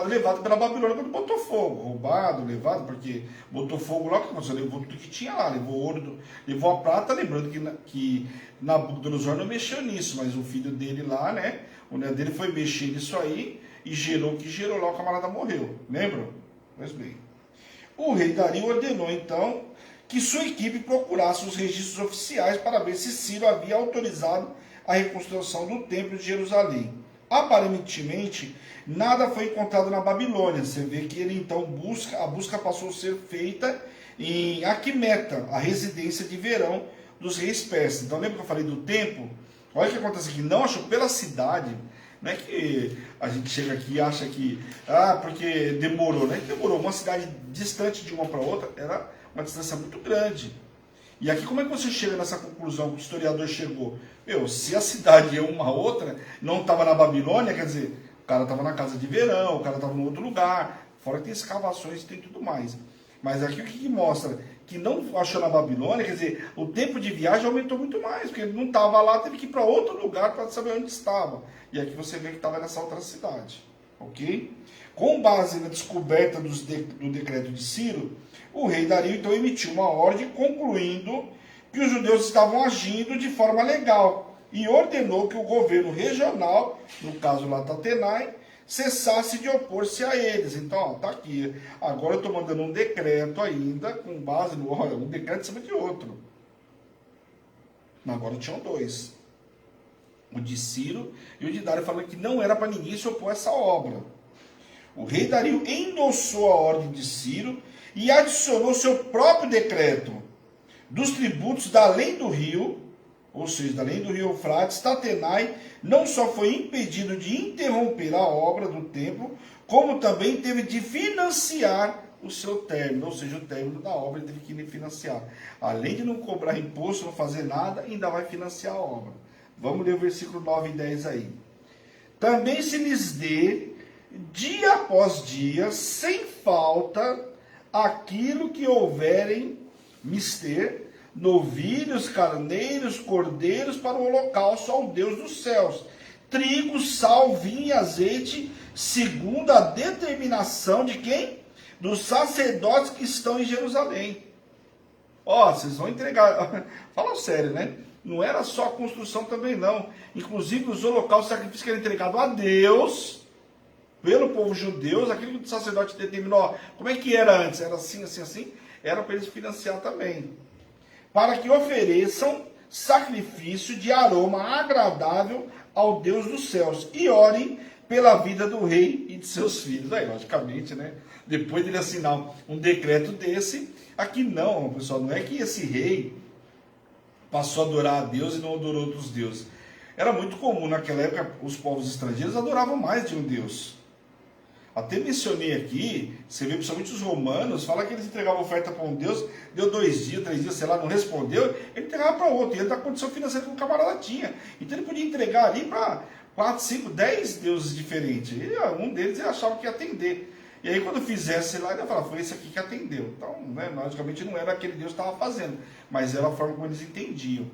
levado pela Babilônia quando botou fogo. Roubado, levado, porque botou fogo lá, que você levou tudo que tinha lá, levou ouro, levou a prata, lembrando que Nabucodonosor não mexeu nisso, mas o filho dele lá, o neto dele foi mexer nisso aí e gerou o que gerou lá, o camarada morreu. Lembram? Pois bem. O rei Dario ordenou então que sua equipe procurasse os registros oficiais para ver se Ciro havia autorizado a reconstrução do templo de Jerusalém. Aparentemente, nada foi encontrado na Babilônia. Você vê que ele então a busca passou a ser feita em Aquimeta, a residência de verão dos reis persas. Então lembra que eu falei do templo? Olha o que acontece aqui, não achou pela cidade. Não é que a gente chega aqui e acha que, porque demorou, né? Demorou, uma cidade distante de uma para outra, era uma distância muito grande. E aqui como é que você chega nessa conclusão que o historiador chegou? Se a cidade é uma outra, não estava na Babilônia, quer dizer, o cara estava na casa de verão, o cara estava em outro lugar, fora que tem escavações e tem tudo mais. Mas aqui o que mostra? Que não achou na Babilônia, quer dizer, o tempo de viagem aumentou muito mais, porque ele não estava lá, teve que ir para outro lugar para saber onde estava. E aqui você vê que estava nessa outra cidade. Ok? Com base na descoberta do decreto de Ciro, o rei Dario então emitiu uma ordem concluindo que os judeus estavam agindo de forma legal e ordenou que o governo regional, no caso lá Tatenai, cessasse de opor-se a eles. Então, está aqui. Agora eu estou mandando um decreto ainda, com base no... Olha, um decreto em cima de outro. Mas agora tinham 2. O de Ciro e o de Dario, falando que não era para ninguém se opor a essa obra. O rei Dario endossou a ordem de Ciro e adicionou seu próprio decreto dos tributos da além do rio, ou seja, da além do rio Eufrates. Tatenai não só foi impedido de interromper a obra do templo, como também teve de financiar o seu término, ou seja, o término da obra ele teve que financiar. Além de não cobrar imposto, não fazer nada, ainda vai financiar a obra. Vamos ler o versículo 9 e 10 aí. Também se lhes dê, dia após dia, sem falta, aquilo que houverem mister, novilhos, carneiros, cordeiros, para o holocausto ao Deus dos céus, trigo, sal, vinho e azeite, segundo a determinação de quem? Dos sacerdotes que estão em Jerusalém. Ó, vocês vão entregar. Fala sério, né? Não era só a construção também, não. Inclusive os holocaustos, sacrifícios que eram entregados a Deus, pelo povo judeu, aquilo que o sacerdote determinou. Como é que era antes? Era assim, assim, assim? Era para eles financiar também. Para que ofereçam sacrifício de aroma agradável ao Deus dos céus e orem pela vida do rei e de seus filhos. Aí, logicamente, né? Depois de ele assinar um decreto desse, aqui não, pessoal, não é que esse rei passou a adorar a Deus e não adorou outros deuses. Era muito comum naquela época, os povos estrangeiros adoravam mais de um Deus. Até mencionei aqui, você vê principalmente os romanos, fala que eles entregavam oferta para um Deus, deu 2 dias, 3 dias, sei lá, não respondeu, ele entregava para outro, e ele da condição financeira que o camarada tinha. Então ele podia entregar ali para 4, 5, 10 deuses diferentes. E um deles ele achava que ia atender. E aí quando fizesse lá, ele ia falar, foi esse aqui que atendeu. Então, né, logicamente não era aquele Deus que estava fazendo, mas era a forma como eles entendiam.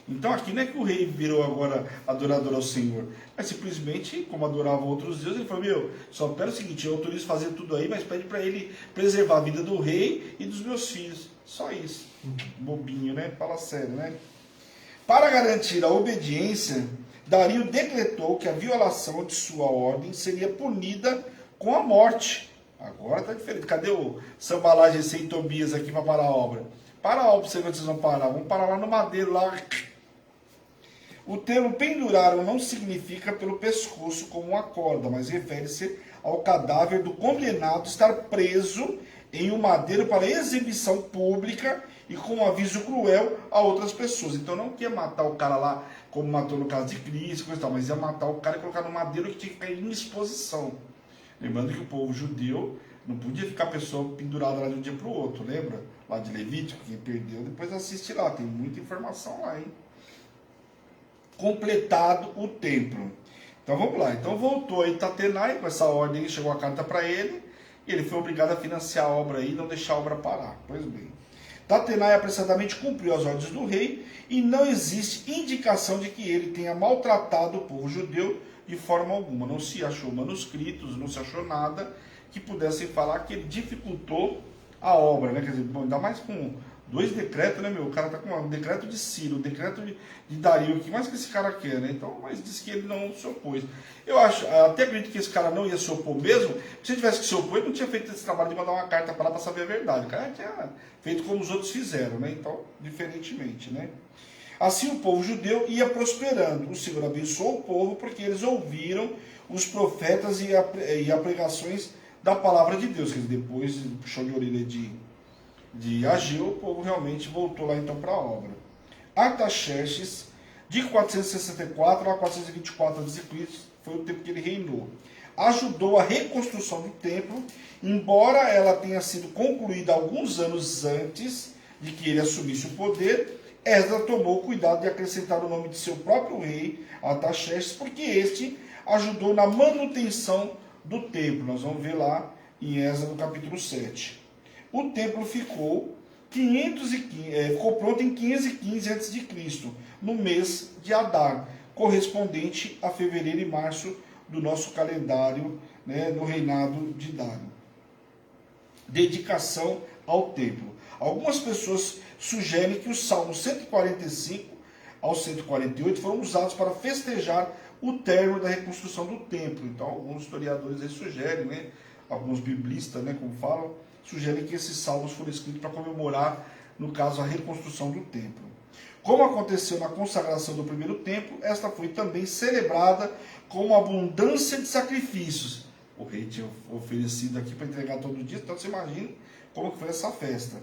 Então aqui não é que o rei virou agora adorador ao Senhor, mas simplesmente, como adorava outros deuses, ele falou, meu, só pede o seguinte, eu autorizo fazer tudo aí, mas pede para ele preservar a vida do rei e dos meus filhos. Só isso. Bobinho, né? Fala sério, né? Para garantir a obediência, Dario decretou que a violação de sua ordem seria punida com a morte. Agora está diferente. Cadê o Sambalá, GC e Tobias aqui para parar a obra? Para a obra, vocês vão parar. Vamos parar lá no madeiro, lá. O termo penduraram não significa pelo pescoço como uma corda, mas refere-se ao cadáver do condenado estar preso em um madeiro para exibição pública e com um aviso cruel a outras pessoas. Então não quer matar o cara lá, como matou no caso de Cristo, coisa e tal, mas ia matar o cara e colocar no madeiro que tinha que cair em exposição. Lembrando que o povo judeu não podia ficar a pessoa pendurada lá de um dia para o outro, lembra? Lá de Levítico, quem perdeu, depois assiste lá, tem muita informação lá, hein? Completado o templo. Então vamos lá, então voltou aí Tatenai, com essa ordem, chegou a carta para ele, e ele foi obrigado a financiar a obra aí e não deixar a obra parar. Pois bem, Tatenai apressadamente cumpriu as ordens do rei, e não existe indicação de que ele tenha maltratado o povo judeu de forma alguma. Não se achou manuscritos, não se achou nada que pudessem falar que ele dificultou a obra, né? Quer dizer, bom, ainda mais com 2 decretos, né, meu? O cara tá com um decreto de Ciro, um decreto de Dario, o que mais que esse cara quer, né? Então, mas disse que ele não se opôs. Eu acho, até acredito que esse cara não ia se opor mesmo, se ele tivesse que se opor, ele não tinha feito esse trabalho de mandar uma carta para lá para saber a verdade. O cara tinha feito como os outros fizeram, né? Então, diferentemente, né? Assim o povo judeu ia prosperando. O Senhor abençoou o povo porque eles ouviram os profetas e as pregações da palavra de Deus. Quer dizer, depois do puxão de orelha de Ageu, o povo realmente voltou lá então para a obra. Artaxerxes, de 464 a 424 a.C., foi o tempo que ele reinou. Ajudou a reconstrução do templo, embora ela tenha sido concluída alguns anos antes de que ele assumisse o poder. Esdras tomou cuidado de acrescentar o nome de seu próprio rei, Artaxerxes, porque este ajudou na manutenção do templo. Nós vamos ver lá em Esdras, no capítulo 7. O templo ficou pronto em 515 a.C., no mês de Adar, correspondente a fevereiro e março do nosso calendário, né, no reinado de Dário. Dedicação ao templo. Algumas pessoas sugerem que os salmos 145 ao 148 foram usados para festejar o término da reconstrução do templo. Então, alguns historiadores aí sugerem, né, alguns biblistas, né, como falam, sugerem que esses salmos foram escritos para comemorar, no caso, a reconstrução do templo. Como aconteceu na consagração do primeiro templo, esta foi também celebrada com uma abundância de sacrifícios. O rei tinha oferecido aqui para entregar todo dia, então você imagina como que foi essa festa.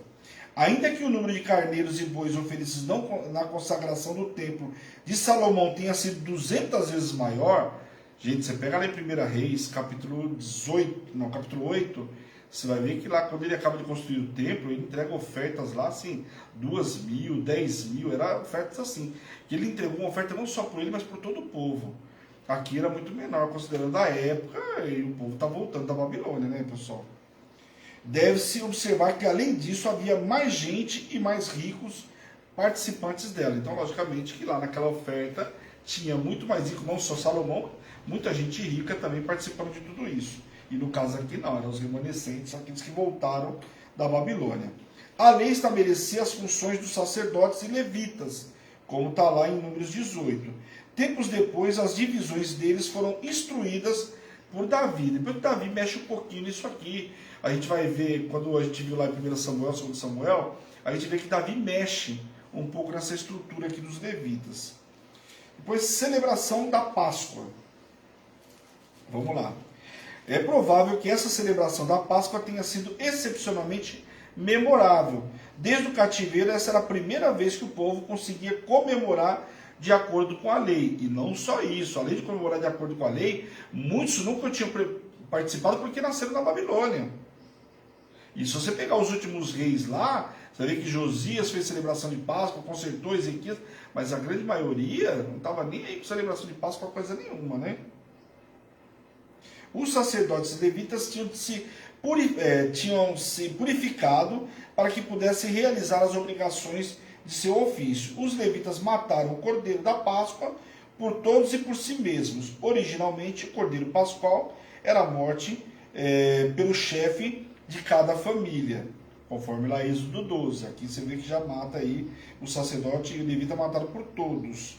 Ainda que o número de carneiros e bois oferecidos na consagração do templo de Salomão tenha sido 200 vezes maior, gente, você pega lá em 1 Reis, capítulo 8, você vai ver que lá, quando ele acaba de construir o templo, ele entrega ofertas lá, assim, 2.000, 10.000, eram ofertas assim. Que ele entregou uma oferta não só por ele, mas por todo o povo. Aqui era muito menor, considerando a época, e o povo está voltando da Babilônia, né, pessoal? Deve-se observar que, além disso, havia mais gente e mais ricos participantes dela. Então, logicamente, que lá naquela oferta tinha muito mais rico, não só Salomão, muita gente rica também participando de tudo isso. E no caso aqui não, eram os remanescentes, aqueles que voltaram da Babilônia. A lei estabelecia as funções dos sacerdotes e levitas, como está lá em Números 18. Tempos depois, as divisões deles foram instruídas por Davi. Depois Davi mexe um pouquinho nisso aqui. A gente vai ver, quando a gente viu lá em 1 Samuel, 2 Samuel, a gente vê que Davi mexe um pouco nessa estrutura aqui dos levitas. Depois, celebração da Páscoa. Vamos lá. É provável que essa celebração da Páscoa tenha sido excepcionalmente memorável. Desde o cativeiro, essa era a primeira vez que o povo conseguia comemorar de acordo com a lei. E não só isso, além de comemorar de acordo com a lei, muitos nunca tinham participado porque nasceram na Babilônia. E se você pegar os últimos reis lá, você vê que Josias fez celebração de Páscoa, consertou Ezequias, mas a grande maioria não estava nem aí com celebração de Páscoa, coisa nenhuma, né? Os sacerdotes e levitas tinham se purificado para que pudessem realizar as obrigações de seu ofício. Os levitas mataram o cordeiro da Páscoa por todos e por si mesmos. Originalmente, o cordeiro pascual era a morte pelo chefe de cada família, conforme lá Êxodo 12. Aqui você vê que já mata aí o sacerdote e o levita mataram por todos.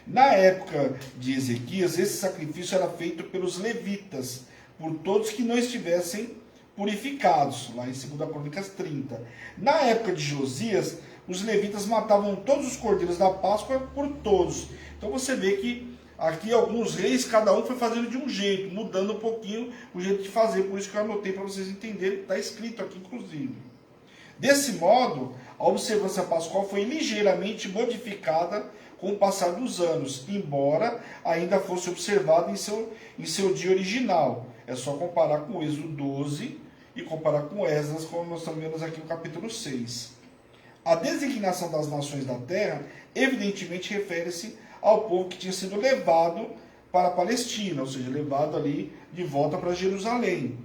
Na época de Ezequias, esse sacrifício era feito pelos levitas, por todos que não estivessem purificados, lá em 2 Crônicas 30. Na época de Josias, os levitas matavam todos os cordeiros da Páscoa por todos. Então você vê que aqui alguns reis, cada um foi fazendo de um jeito, mudando um pouquinho o jeito de fazer, por isso que eu anotei para vocês entenderem, está escrito aqui inclusive. Desse modo, a observância pascual foi ligeiramente modificada com o passar dos anos, embora ainda fosse observada em seu dia original. É só comparar com o Êxodo 12 e comparar com Esdras, como nós estamos vendo aqui no capítulo 6. A designação das nações da terra, evidentemente, refere-se ao povo que tinha sido levado para a Palestina, ou seja, levado ali de volta para Jerusalém.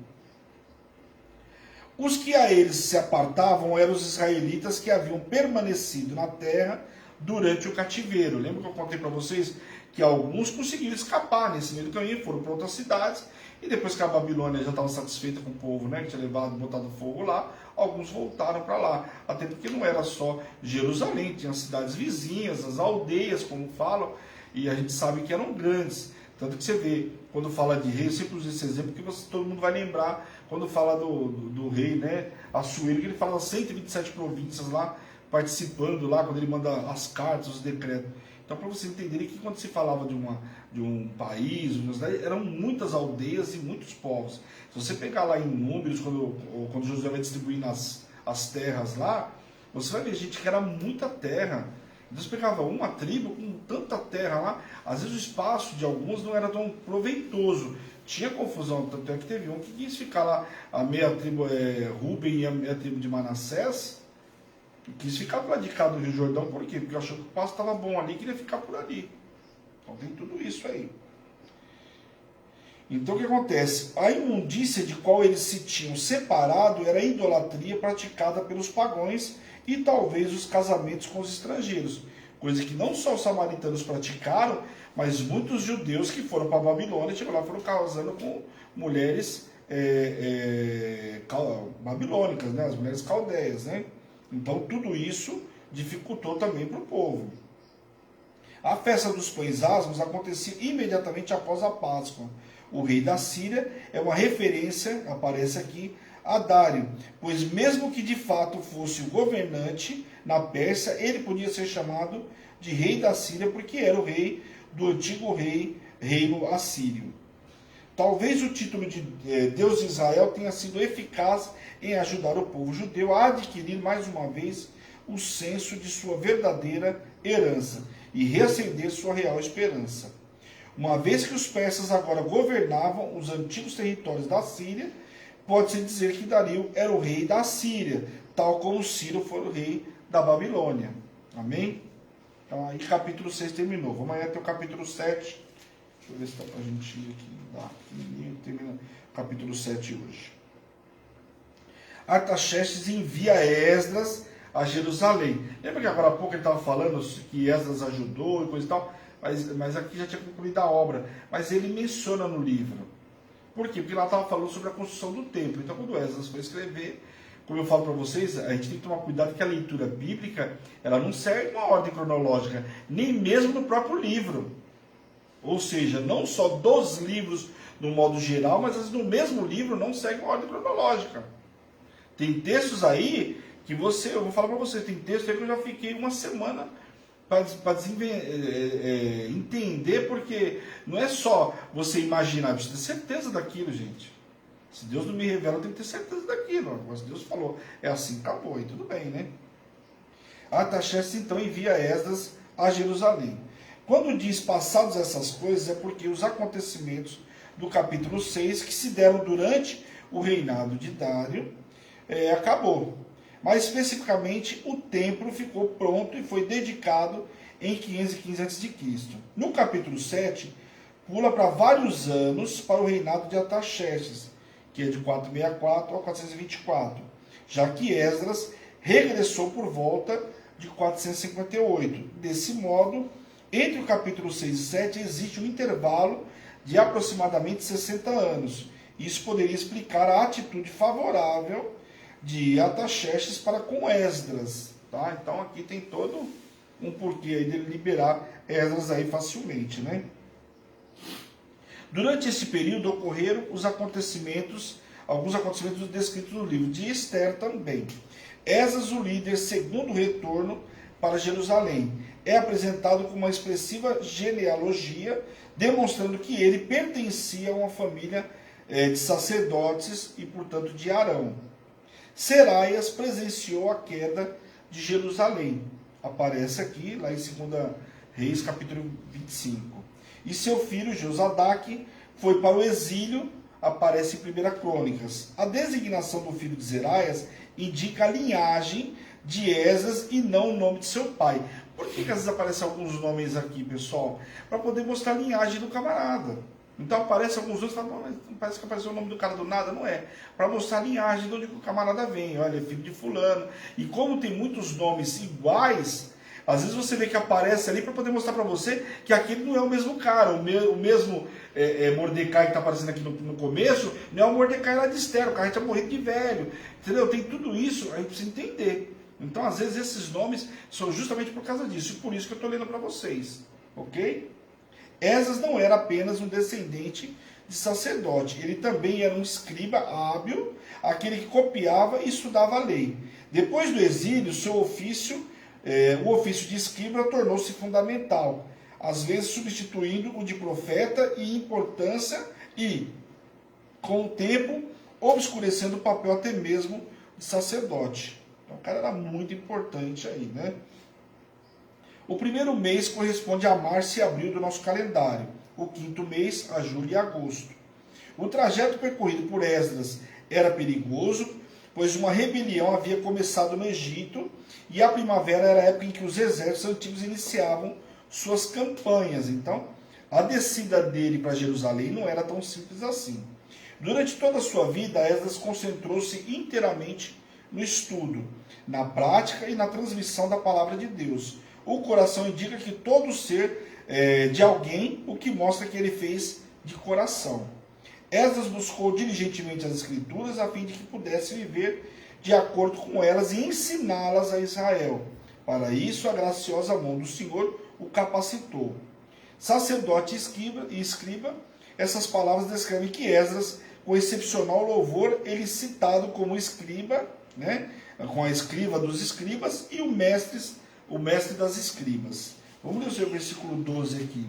Os que a eles se apartavam eram os israelitas que haviam permanecido na terra durante o cativeiro. Lembra que eu contei para vocês que alguns conseguiram escapar nesse meio do caminho, foram para outras cidades, e depois que a Babilônia já estava satisfeita com o povo, né, que tinha levado, botado fogo lá, alguns voltaram para lá. Até porque não era só Jerusalém, tinha cidades vizinhas, as aldeias, como falam, e a gente sabe que eram grandes. Tanto que você vê, quando fala de rei, eu sempre uso esse exemplo, que todo mundo vai lembrar, quando fala do rei, né, Assuero, que ele fala 127 províncias lá, participando lá, quando ele manda as cartas, os decretos. Então, para vocês entenderem que quando se falava de um país, de uma cidade, eram muitas aldeias e muitos povos. Se você pegar lá em Números, quando Josué vai distribuindo as terras lá, você vai ver, gente, que era muita terra. Então, você pegava uma tribo com tanta terra lá, às vezes o espaço de alguns não era tão proveitoso. Tinha confusão, tanto é que teve um que quis ficar lá, a meia tribo Ruben e a meia tribo de Manassés, quis ficar para lá de cá do Rio Jordão, por quê? Porque achou que o pasto estava bom ali e queria ficar por ali. Então tem tudo isso aí. Então o que acontece? A imundícia de qual eles se tinham separado era a idolatria praticada pelos pagãos e talvez os casamentos com os estrangeiros. Coisa que não só os samaritanos praticaram, mas muitos judeus que foram para a Babilônia, chegaram lá, foram casando com mulheres babilônicas, né? As mulheres caldeias, né? Então tudo isso dificultou também para o povo. A festa dos pães asmos acontecia imediatamente após a Páscoa. O rei da Síria é uma referência, aparece aqui, a Dário, pois mesmo que de fato fosse o governante na Pérsia, ele podia ser chamado de rei da Síria, porque era o rei do antigo reino assírio. Talvez o título de Deus de Israel tenha sido eficaz em ajudar o povo judeu a adquirir mais uma vez o senso de sua verdadeira herança e reacender sua real esperança. Uma vez que os persas agora governavam os antigos territórios da Síria, pode-se dizer que Dario era o rei da Síria, tal como Ciro foi o rei da Babilônia. Amém? Então aí capítulo 6 terminou. Vamos aí até o capítulo 7. Deixa eu ver se dá para a gente ir aqui. Dá. Termina o capítulo 7 hoje. Artaxerxes envia Esdras a Jerusalém. Lembra que agora há pouco ele estava falando que Esdras ajudou e coisa e tal? mas aqui já tinha concluído a obra. Mas ele menciona no livro. Por quê? Porque lá estava falando sobre a construção do templo. Então, quando Esdras foi escrever, como eu falo para vocês, a gente tem que tomar cuidado que a leitura bíblica, ela não segue uma ordem cronológica, nem mesmo no próprio livro. Ou seja, não só dos livros no modo geral, mas às vezes no mesmo livro não segue uma ordem cronológica. Tem textos aí que eu vou falar para você, tem textos aí que eu já fiquei uma semana para entender, porque não é só você imaginar, você tem certeza daquilo, gente. Se Deus não me revela, eu tenho que ter certeza daquilo. Mas Deus falou, é assim, acabou, e tudo bem, né? Artaxerxes então envia Esdras a Jerusalém. Quando diz passados essas coisas, é porque os acontecimentos do capítulo 6, que se deram durante o reinado de Dário, acabou. Mas especificamente o templo ficou pronto e foi dedicado em 515 a.C. No capítulo 7, pula para vários anos para o reinado de Artaxerxes, que é de 464 a 424, já que Esdras regressou por volta de 458. Desse modo, entre o capítulo 6 e 7 existe um intervalo de aproximadamente 60 anos. Isso poderia explicar a atitude favorável de Artaxerxes para com Esdras. Tá? Então aqui tem todo um porquê aí dele liberar Esdras aí facilmente, né? Durante esse período ocorreram alguns acontecimentos descritos no livro de Esther também. Esdras, o líder, segundo o retorno para Jerusalém, é apresentado com uma expressiva genealogia, demonstrando que ele pertencia a uma família de sacerdotes e, portanto, de Arão. Seraias presenciou a queda de Jerusalém. Aparece aqui, lá em 2 Reis, capítulo 25. E seu filho, Josadaque, foi para o exílio, aparece em 1 Crônicas. A designação do filho de Seraias indica a linhagem de Esdras e não o nome de seu pai. Por que às vezes aparecem alguns nomes aqui, pessoal? Para poder mostrar a linhagem do camarada. Então aparece alguns outros e falam, mas parece que apareceu o nome do cara do nada. Não é. Para mostrar a linhagem de onde o camarada vem. Olha, é filho de fulano. E como tem muitos nomes iguais, às vezes você vê que aparece ali para poder mostrar para você que aquele não é o mesmo cara. O mesmo Mordecai que está aparecendo aqui no começo, não é o Mordecai lá de Esther. O cara tinha morrido de velho. Entendeu? Tem tudo isso, a gente precisa entender. Então, às vezes, esses nomes são justamente por causa disso. E por isso que eu estou lendo para vocês. Ok? Esdras não era apenas um descendente de sacerdote. Ele também era um escriba hábil, aquele que copiava e estudava a lei. Depois do exílio, o ofício de escriba tornou-se fundamental, às vezes substituindo o de profeta em importância e, com o tempo, obscurecendo o papel até mesmo de sacerdote. Então o cara era muito importante aí, né? O primeiro mês corresponde a março e abril do nosso calendário. O quinto mês, a julho e agosto. O trajeto percorrido por Esdras era perigoso, pois uma rebelião havia começado no Egito e a primavera era a época em que os exércitos antigos iniciavam suas campanhas. Então, a descida dele para Jerusalém não era tão simples assim. Durante toda a sua vida, Esdras concentrou-se inteiramente no estudo, na prática e na transmissão da palavra de Deus. O coração indica que todo ser de alguém, o que mostra que ele fez de coração. Esdras buscou diligentemente as Escrituras a fim de que pudesse viver de acordo com elas e ensiná-las a Israel. Para isso, a graciosa mão do Senhor o capacitou. Sacerdote e escriba, essas palavras descrevem que Esdras, com excepcional louvor, ele citado como escriba, né, com a escriba dos escribas e o mestre das escribas. Vamos ler o versículo 12 aqui.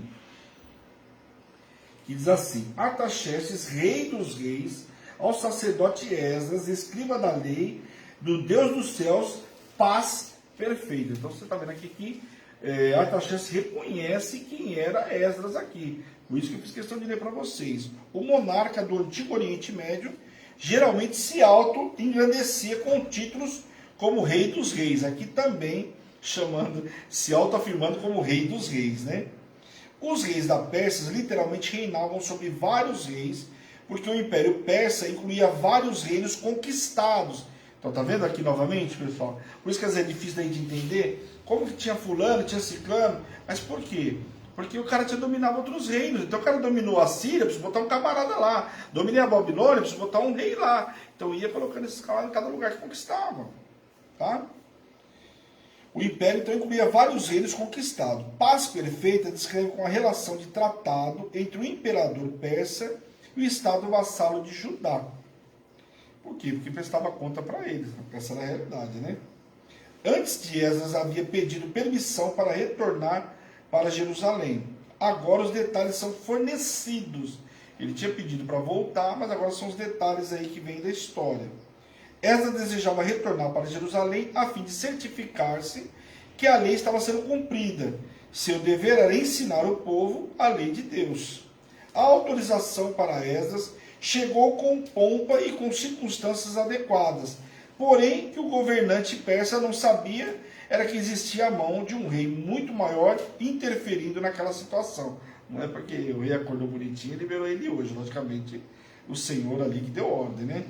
Que diz assim: Artaxerxes, rei dos reis, ao sacerdote Esdras, escriba da lei, do Deus dos céus, paz perfeita. Então você está vendo aqui que Artaxerxes reconhece quem era Esdras aqui. Por isso que eu fiz questão de ler para vocês. O monarca do Antigo Oriente Médio geralmente se auto-engrandecia com títulos como Rei dos Reis. Aqui também se auto-afirmando como Rei dos Reis, né? Os reis da Pérsia literalmente reinavam sobre vários reis, porque o Império Persa incluía vários reinos conquistados. Então, tá vendo aqui novamente, pessoal? Por isso que às vezes é difícil da gente entender como que tinha fulano, tinha ciclano. Mas por quê? Porque o cara tinha dominado outros reinos. Então o cara dominou a Síria, precisa botar um camarada lá. Dominei a Babilônia, precisa botar um rei lá. Então ia colocando esses caras em cada lugar que conquistava. Tá? O império então incluía vários reinos conquistados. Paz perfeita descreve com a relação de tratado entre o imperador persa e o estado vassalo de Judá. Por quê? Porque prestava conta para eles. Essa era a realidade, né? Antes de Esdras havia pedido permissão para retornar para Jerusalém. Agora os detalhes são fornecidos. Ele tinha pedido para voltar, mas agora são os detalhes aí que vêm da história. Esdras desejava retornar para Jerusalém a fim de certificar-se que a lei estava sendo cumprida. Seu dever era ensinar o povo a lei de Deus. A autorização para Esdras chegou com pompa e com circunstâncias adequadas. Porém, que o governante persa não sabia era que existia a mão de um rei muito maior interferindo naquela situação. Não é porque o rei acordou bonitinho e liberou ele hoje. Logicamente, o Senhor ali que deu ordem, né?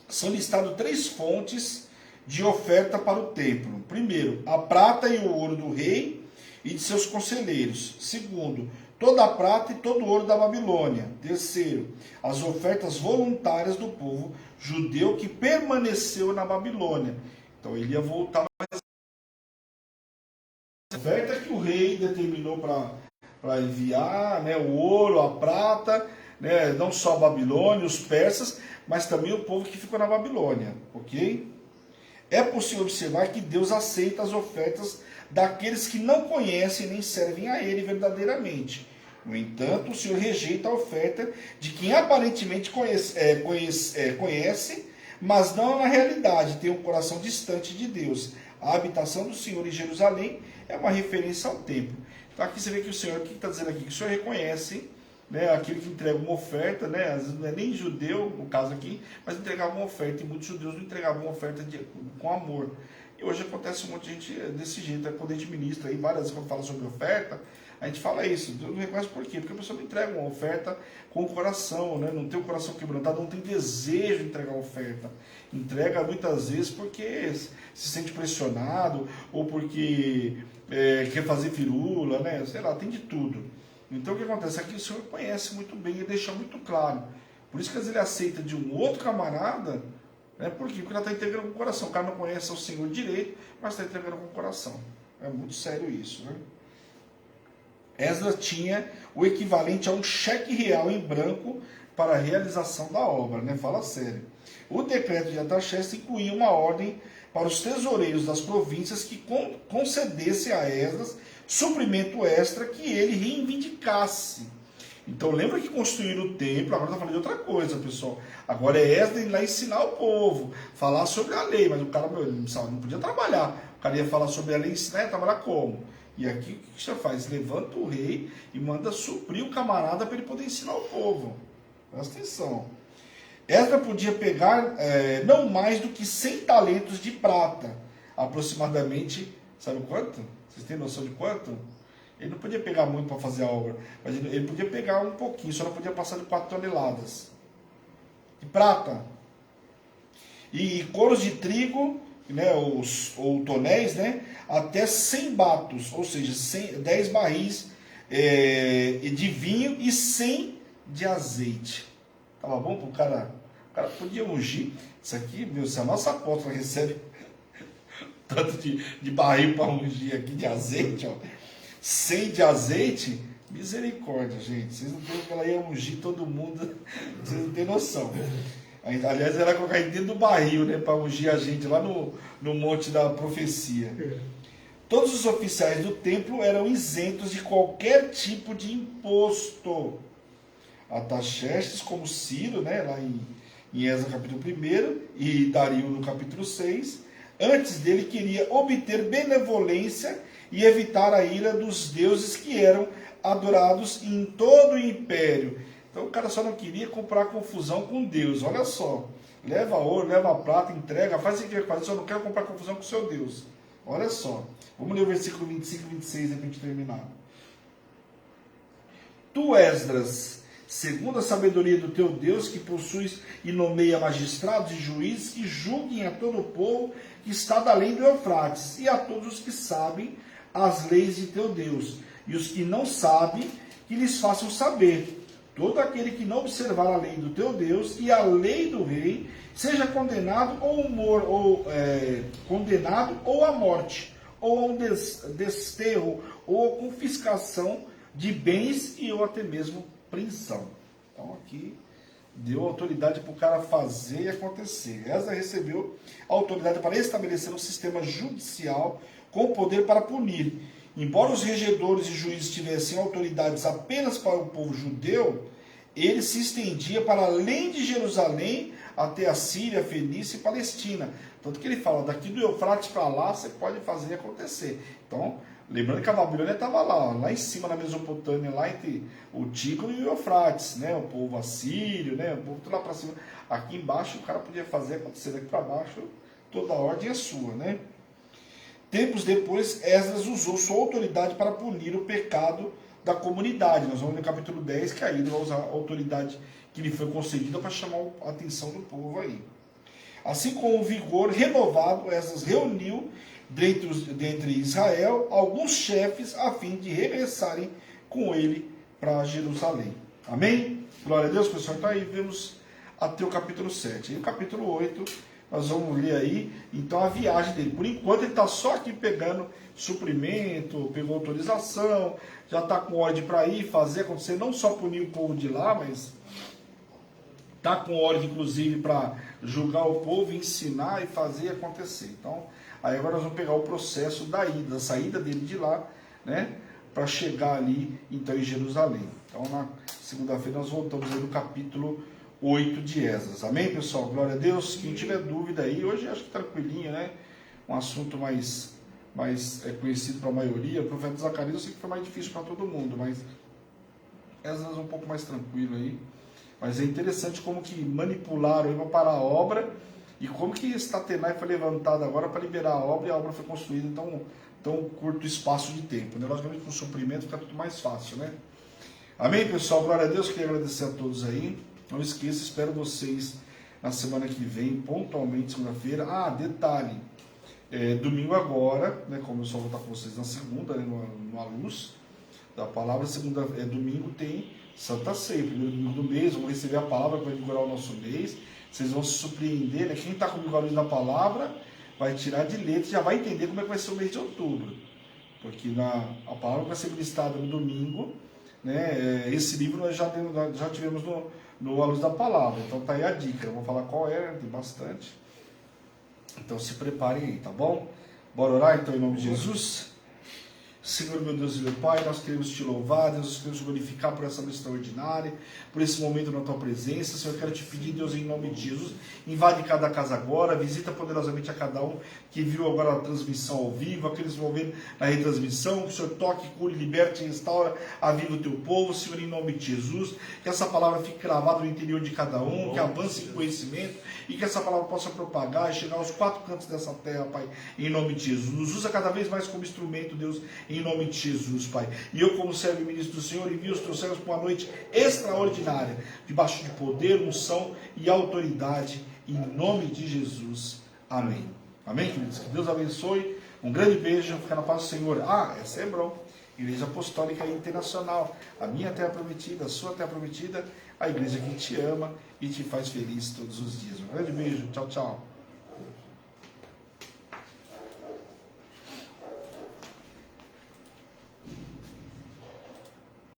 São listadas 3 fontes de oferta para o templo. Primeiro, a prata e o ouro do rei e de seus conselheiros. Segundo, toda a prata e todo o ouro da Babilônia. Terceiro, as ofertas voluntárias do povo judeu que permaneceu na Babilônia. Então ele ia voltar. A oferta que o rei determinou para enviar, né, o ouro, a prata, né, não só a Babilônia, os persas, mas também o povo que ficou na Babilônia, ok? É possível observar que Deus aceita as ofertas daqueles que não conhecem nem servem a Ele verdadeiramente. No entanto, o Senhor rejeita a oferta de quem aparentemente conhece, mas não na realidade tem um coração distante de Deus. A habitação do Senhor em Jerusalém é uma referência ao templo. Então aqui você vê que o Senhor, o que está dizendo aqui? Que o Senhor reconhece, né, aquele que entrega uma oferta, né, às vezes não é nem judeu, no caso aqui, mas entregava uma oferta, e muitos judeus não entregavam uma oferta com amor. E hoje acontece um monte de gente desse jeito, quando a gente ministra aí, várias vezes quando fala sobre oferta, a gente fala isso. Deus não reconhece por quê? Porque a pessoa não entrega uma oferta com o coração, né? Não tem o coração quebrantado, não tem desejo de entregar a oferta. Entrega muitas vezes porque se sente pressionado, ou porque quer fazer firula, né? Sei lá, tem de tudo. Então o que acontece? Aqui o Senhor conhece muito bem e deixa muito claro. Por isso que às vezes ele aceita de um outro camarada, né? Por quê? Porque ela está entregando com o coração. O cara não conhece o Senhor direito, mas está entregando com o coração. É muito sério isso, né? Esdras tinha o equivalente a um cheque real em branco para a realização da obra, né? Fala sério. O decreto de Artaxerxes incluía uma ordem para os tesoureiros das províncias que concedessem a Esdras suprimento extra que ele reivindicasse. Então lembra que construíram o templo, agora está falando de outra coisa, pessoal. Agora é Esdras ir lá ensinar o povo, falar sobre a lei, mas o cara não podia trabalhar. O cara ia falar sobre a lei e ensinar, ia trabalhar como? E aqui o que você faz? Levanta o rei e manda suprir o camarada para ele poder ensinar o povo. Presta atenção. Esdras podia pegar não mais do que 100 talentos de prata, aproximadamente, sabe quanto? Vocês têm noção de quanto? Ele não podia pegar muito para fazer a obra, mas ele podia pegar um pouquinho, só não podia passar de 4 toneladas de prata. E coros de trigo, né, ou tonéis, né, até 100 batos, ou seja, 10 barris de vinho e 100 de azeite. Tava bom para o cara? O cara podia ungir. Isso aqui, meu, se a nossa apóstola recebe tanto de barril para ungir aqui de azeite, ó, 100 de azeite, misericórdia, gente. Vocês não têm que ela ia ungir todo mundo, vocês não têm noção. Aliás, ela colocar dentro do barril, né, para ungir a gente lá no monte da profecia. Todos os oficiais do templo eram isentos de qualquer tipo de imposto. Artaxerxes, como Ciro, né, lá em Esdras capítulo 1, e Dario no capítulo 6, antes dele queria obter benevolência e evitar a ira dos deuses que eram adorados em todo o império. Então o cara só não queria comprar confusão com Deus. Olha só, leva ouro, leva prata, entrega, faz o que quer fazer, só não quero comprar confusão com o seu Deus. Olha só, vamos ler o versículo 25 e 26 para a gente terminar. Tu, Esdras, segundo a sabedoria do teu Deus, que possuis e nomeia magistrados e juízes que julguem a todo o povo que está da além do Eufrates, e a todos os que sabem as leis de teu Deus. e os que não sabem, que lhes façam saber. Todo aquele que não observar a lei do teu Deus e a lei do rei, seja condenado condenado ou à morte, ou a um desterro, ou a confiscação de bens e ou até mesmo prisão. Então aqui deu autoridade para o cara fazer e acontecer. Esdras recebeu a autoridade para estabelecer um sistema judicial com poder para punir. Embora os regedores e juízes tivessem autoridades apenas para o povo judeu, ele se estendia para além de Jerusalém até a Síria, Fenícia e Palestina. Tanto que ele fala, daqui do Eufrates para lá você pode fazer acontecer. Então, lembrando que a Babilônia estava lá em cima na Mesopotâmia, lá entre o Tigre e o Eufrates, né? O povo assírio, né? O povo tudo lá para cima. Aqui embaixo o cara podia fazer acontecer, daqui para baixo toda a ordem é sua, né? Tempos depois, Esdras usou sua autoridade para punir o pecado da comunidade. Nós vamos no capítulo 10, que aí ele vai usar a autoridade que lhe foi concedida para chamar a atenção do povo aí. Assim, com o vigor renovado, Esdras reuniu dentre Israel alguns chefes a fim de regressarem com ele para Jerusalém. Amém? Glória a Deus, pessoal. Então aí vemos até o capítulo 7. E o capítulo 8... nós vamos ler aí, então, a viagem dele. Por enquanto, ele está só aqui pegando suprimento, pegou autorização, já está com ordem para ir, fazer acontecer, não só punir o povo de lá, mas está com ordem, inclusive, para julgar o povo, ensinar e fazer acontecer. Então, aí agora nós vamos pegar o processo da ida, da saída dele de lá, né, para chegar ali, então, em Jerusalém. Então, na segunda-feira, nós voltamos aí no capítulo 8 de Esdras. Amém, pessoal? Glória a Deus. Quem tiver dúvida aí, hoje acho que tranquilinho, né? Um assunto mais conhecido para a maioria. O profeta Zacarias eu sei que foi mais difícil para todo mundo, mas Esdras um pouco mais tranquilo aí. Mas é interessante como que manipularam aí para parar a obra e como que Statenai foi levantado agora para liberar a obra e a obra foi construída em tão curto espaço de tempo, né? Logicamente com o suprimento fica tudo mais fácil, né? Amém, pessoal? Glória a Deus. Queria agradecer a todos aí. Não esqueça, espero vocês na semana que vem, pontualmente, segunda-feira. Ah, detalhe, domingo agora, né, como eu só vou estar com vocês na segunda, né, no luz da palavra, domingo tem Santa Ceia, primeiro domingo do mês, vamos receber a palavra que vai vigorar o nosso mês, vocês vão se surpreender, né? Quem está comigo a luz da palavra vai tirar de letra, já vai entender como é que vai ser o mês de outubro, porque a palavra vai ser ministrada no domingo, né, esse livro nós já tivemos no A Luz da Palavra, então tá aí a dica, eu vou falar qual é, tem bastante, então se preparem aí, tá bom? Bora orar então em nome de Jesus? Senhor, meu Deus e meu Pai, nós queremos te louvar, Deus, nós queremos te glorificar por essa noite extraordinária, por esse momento na tua presença. Senhor, eu quero te pedir, Deus, em nome de Jesus, invade cada casa agora, visita poderosamente a cada um que viu agora a transmissão ao vivo, aqueles que vão ver na retransmissão, que o Senhor toque, cure, liberte e restaura a vida do teu povo, Senhor, em nome de Jesus, que essa palavra fique cravada no interior de cada um, que avance em conhecimento e que essa palavra possa propagar e chegar aos quatro cantos dessa terra, Pai, em nome de Jesus. Nos usa cada vez mais como instrumento, Deus, em nome de Jesus, Pai. E eu, como servo e ministro do Senhor, envio os teus servos para uma noite extraordinária, debaixo de poder, unção e autoridade, em nome de Jesus. Amém. Amém, queridos? Que Deus abençoe. Um grande beijo. Fica na paz do Senhor. Ah, essa é Hebron, Igreja Apostólica Internacional. A minha terra prometida, a sua terra prometida, a igreja que te ama e te faz feliz todos os dias. Um grande beijo. Tchau, tchau.